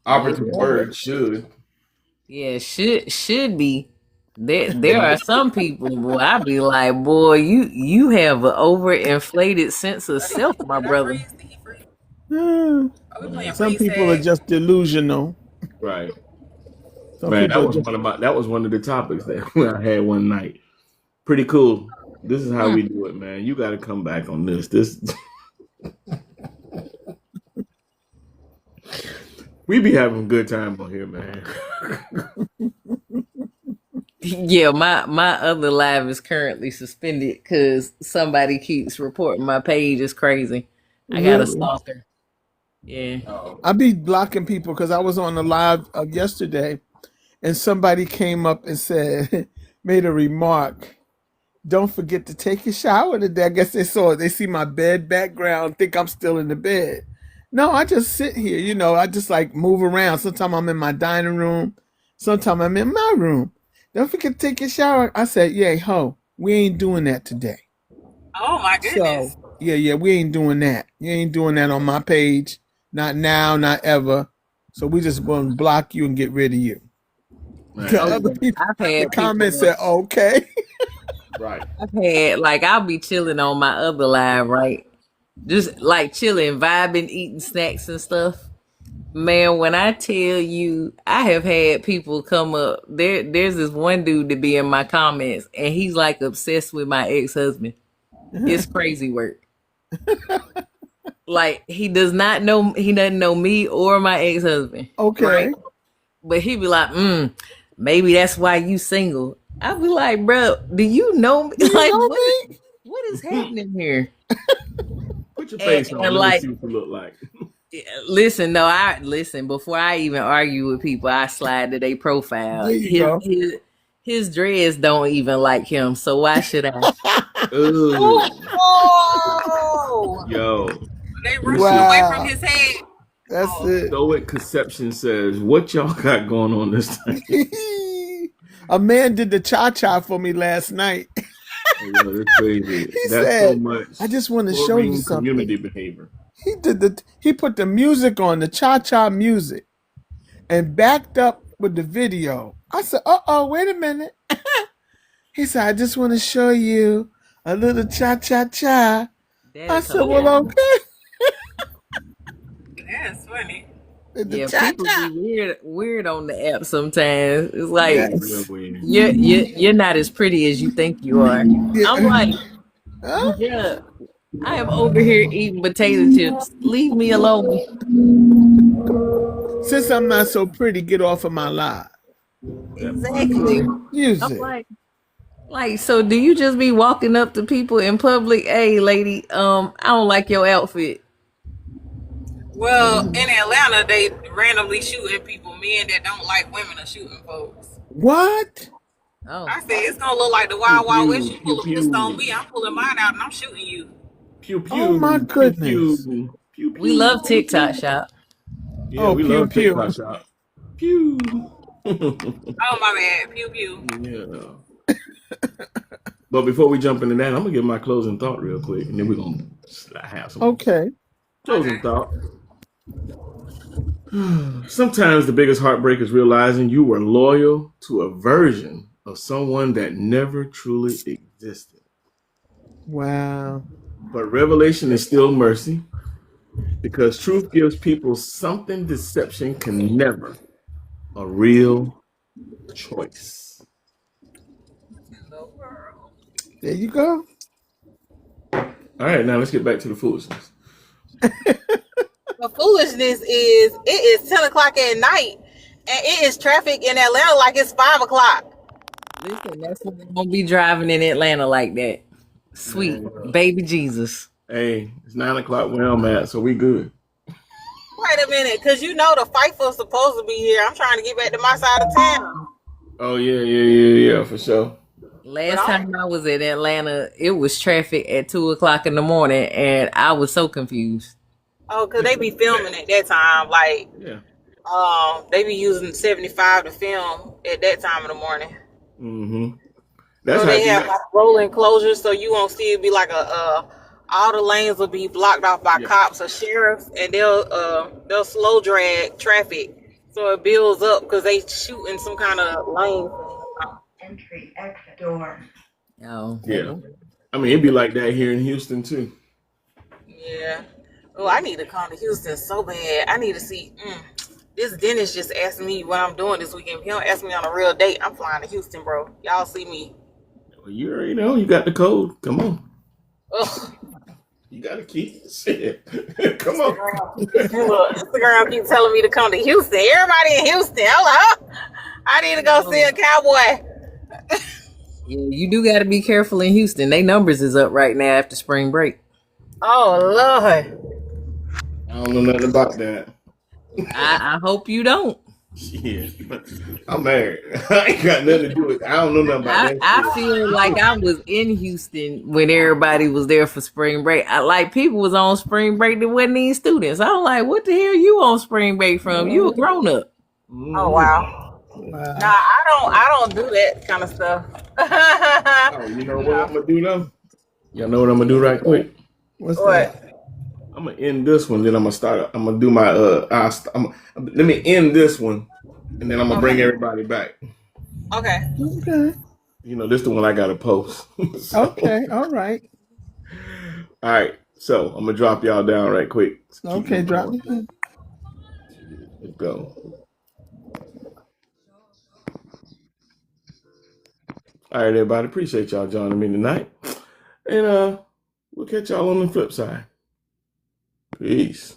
Operative word should. Yeah, should be. There are some people, boy. I be like, boy, you have an overinflated sense of self, my Did I brother. freeze? Did he freeze? Hmm. Are we playing Some freeze people are tag? just delusional. Right. Some Man, people that are was just one of the topics that I had one night. Pretty cool. This is how we do it, man. You got to come back on this. We be having a good time on here, man. Yeah, my other live is currently suspended because somebody keeps reporting my page is crazy. I got a really. stalker. Yeah. I be blocking people because I was on the live yesterday, and somebody came up and said, made a remark. Don't forget to take your shower today. I guess they saw it. They see my bed background, think I'm still in the bed. No, I just sit here. I just like move around. Sometimes I'm in my dining room. Sometimes I'm in my room. Don't forget to take your shower. I said, yeah, ho, we ain't doing that today. Oh my So, goodness. yeah, we ain't doing that. You ain't doing that on my page. Not now, not ever. So we just going to block you and get rid of you. Man, Oh Other yeah. people, I've the had comments people. said, okay. right. I've had like I'll be chilling on my other live, right? Just like chilling, vibing, eating snacks and stuff. Man, when I tell you, I have had people come up. There's this one dude to be in my comments, and he's like obsessed with my ex-husband. It's crazy work. Like he doesn't know me or my ex-husband, right? Okay. But he be like, maybe that's why you single. I be like, bro, do you know me? Do you Like, know me? what is happening here? Put your And, face on. and Let me like, see what you look like. listen, no, I listen before I even argue with people. I slide to their profile. There you go. His dreads don't even like him, so why should I? Ooh. Oh, Yo. they Let me rushed see. away from Wow. his head. That's Oh, it. Stoic Conception says, what y'all got going on this time? A man did the cha-cha for me last night. Yo, that's crazy. He That's so said, much I just want to show you chlorine something. community behavior. He put the music on, the cha-cha music, and backed up with the video. I said, uh-oh, wait a minute. He said, I just want to show you a little cha-cha-cha. That I is said, well, hilarious. okay. that's funny. The Yeah, people cha-cha. be weird on the app sometimes. It's like Yeah, real Yes. weird. you're not as pretty as you think you are. I'm Yeah. like, Huh? yeah, I am over here eating potato chips. Leave me alone. Since I'm not so pretty, get off of my live. That part. Exactly. I'm Music. like, so do you just be walking up to people in public? Hey, lady, I don't like your outfit. Well, in Atlanta, they randomly shooting people. Men that don't like women are shooting folks. What? Oh, I said it's gonna look like the Pew Wild Wild West. pew You pew pull a pistol on pew me, I'm pulling mine out and I'm shooting you. pew Oh my pew pew goodness. pew pew we pew love pew TikTok pew. shop. Yeah, Oh, we pew love pew. TikTok shop. Pew. Oh my bad, pew pew. Yeah. But before we jump into that, I'm gonna give my closing thought real quick, and then we're gonna have some Okay. closing Okay. thought. Sometimes the biggest heartbreak is realizing you were loyal to a version of someone that never truly existed. Wow. But revelation is still mercy because truth gives people something deception can never, a real choice. There you go. All right, now let's get back to the foolishness. The foolishness is it is 10 o'clock at night and it is traffic in Atlanta like it's 5 o'clock. Listen, that's why I won't be driving in Atlanta like that. Sweet Man, baby Jesus. hey, it's 9 o'clock where I'm at, so we good. Wait a minute, because you know the FIFA's supposed to be here. I'm trying to get back to my side of town. Oh yeah, for sure. Last time I was in Atlanta, it was traffic at 2 o'clock in the morning, and I was so confused. Oh, because they be filming at that time. Like, Yeah. they be using 75 to film at that time of the morning. Mm-hmm. That's So how they you have know. like rolling closures, so you won't see it be like all the lanes will be blocked off by Yeah. cops or sheriffs, and they'll slow drag traffic, so it builds up because they shooting some kind of lane. Entry, exit door. Oh, Yeah. I mean, it'd be like that here in Houston too. Yeah. Oh, I need to come to Houston so bad. I need to see. This dentist just asked me what I'm doing this weekend. If he don't ask me on a real date, I'm flying to Houston, bro. Y'all see me. Well, you already know you got the code. Come on. Ugh. You got to keep shit. Come on. Instagram keep telling me to come to Houston. Everybody in Houston, hello. I need to go see a cowboy. yeah, you do got to be careful in Houston. They numbers is up right now after spring break. Oh Lord. I don't know nothing about that. I hope you don't. Shit. I'm married. I ain't got nothing to do with it. I don't know nothing about that I shit. feel like I was in Houston when everybody was there for spring break. Like people was on spring break that wasn't even students. I was like, what the hell you on spring break from? You a grown up. Oh wow. Wow. Nah, I don't do that kind of stuff. Oh, you know what I'm gonna do though? Y'all know what I'm gonna do right quick? What's What? that? I'm gonna end this one, then I'm gonna start. I'm gonna do my let me end this one, and then I'm gonna bring everybody back. Okay. Okay. You know, this is the one I gotta post. So, Okay. All right. all right. So I'm gonna drop y'all down right quick. Keep Okay. me Drop going. me. Let's go. All right, everybody. Appreciate y'all joining me tonight, and we'll catch y'all on the flip side. Peace.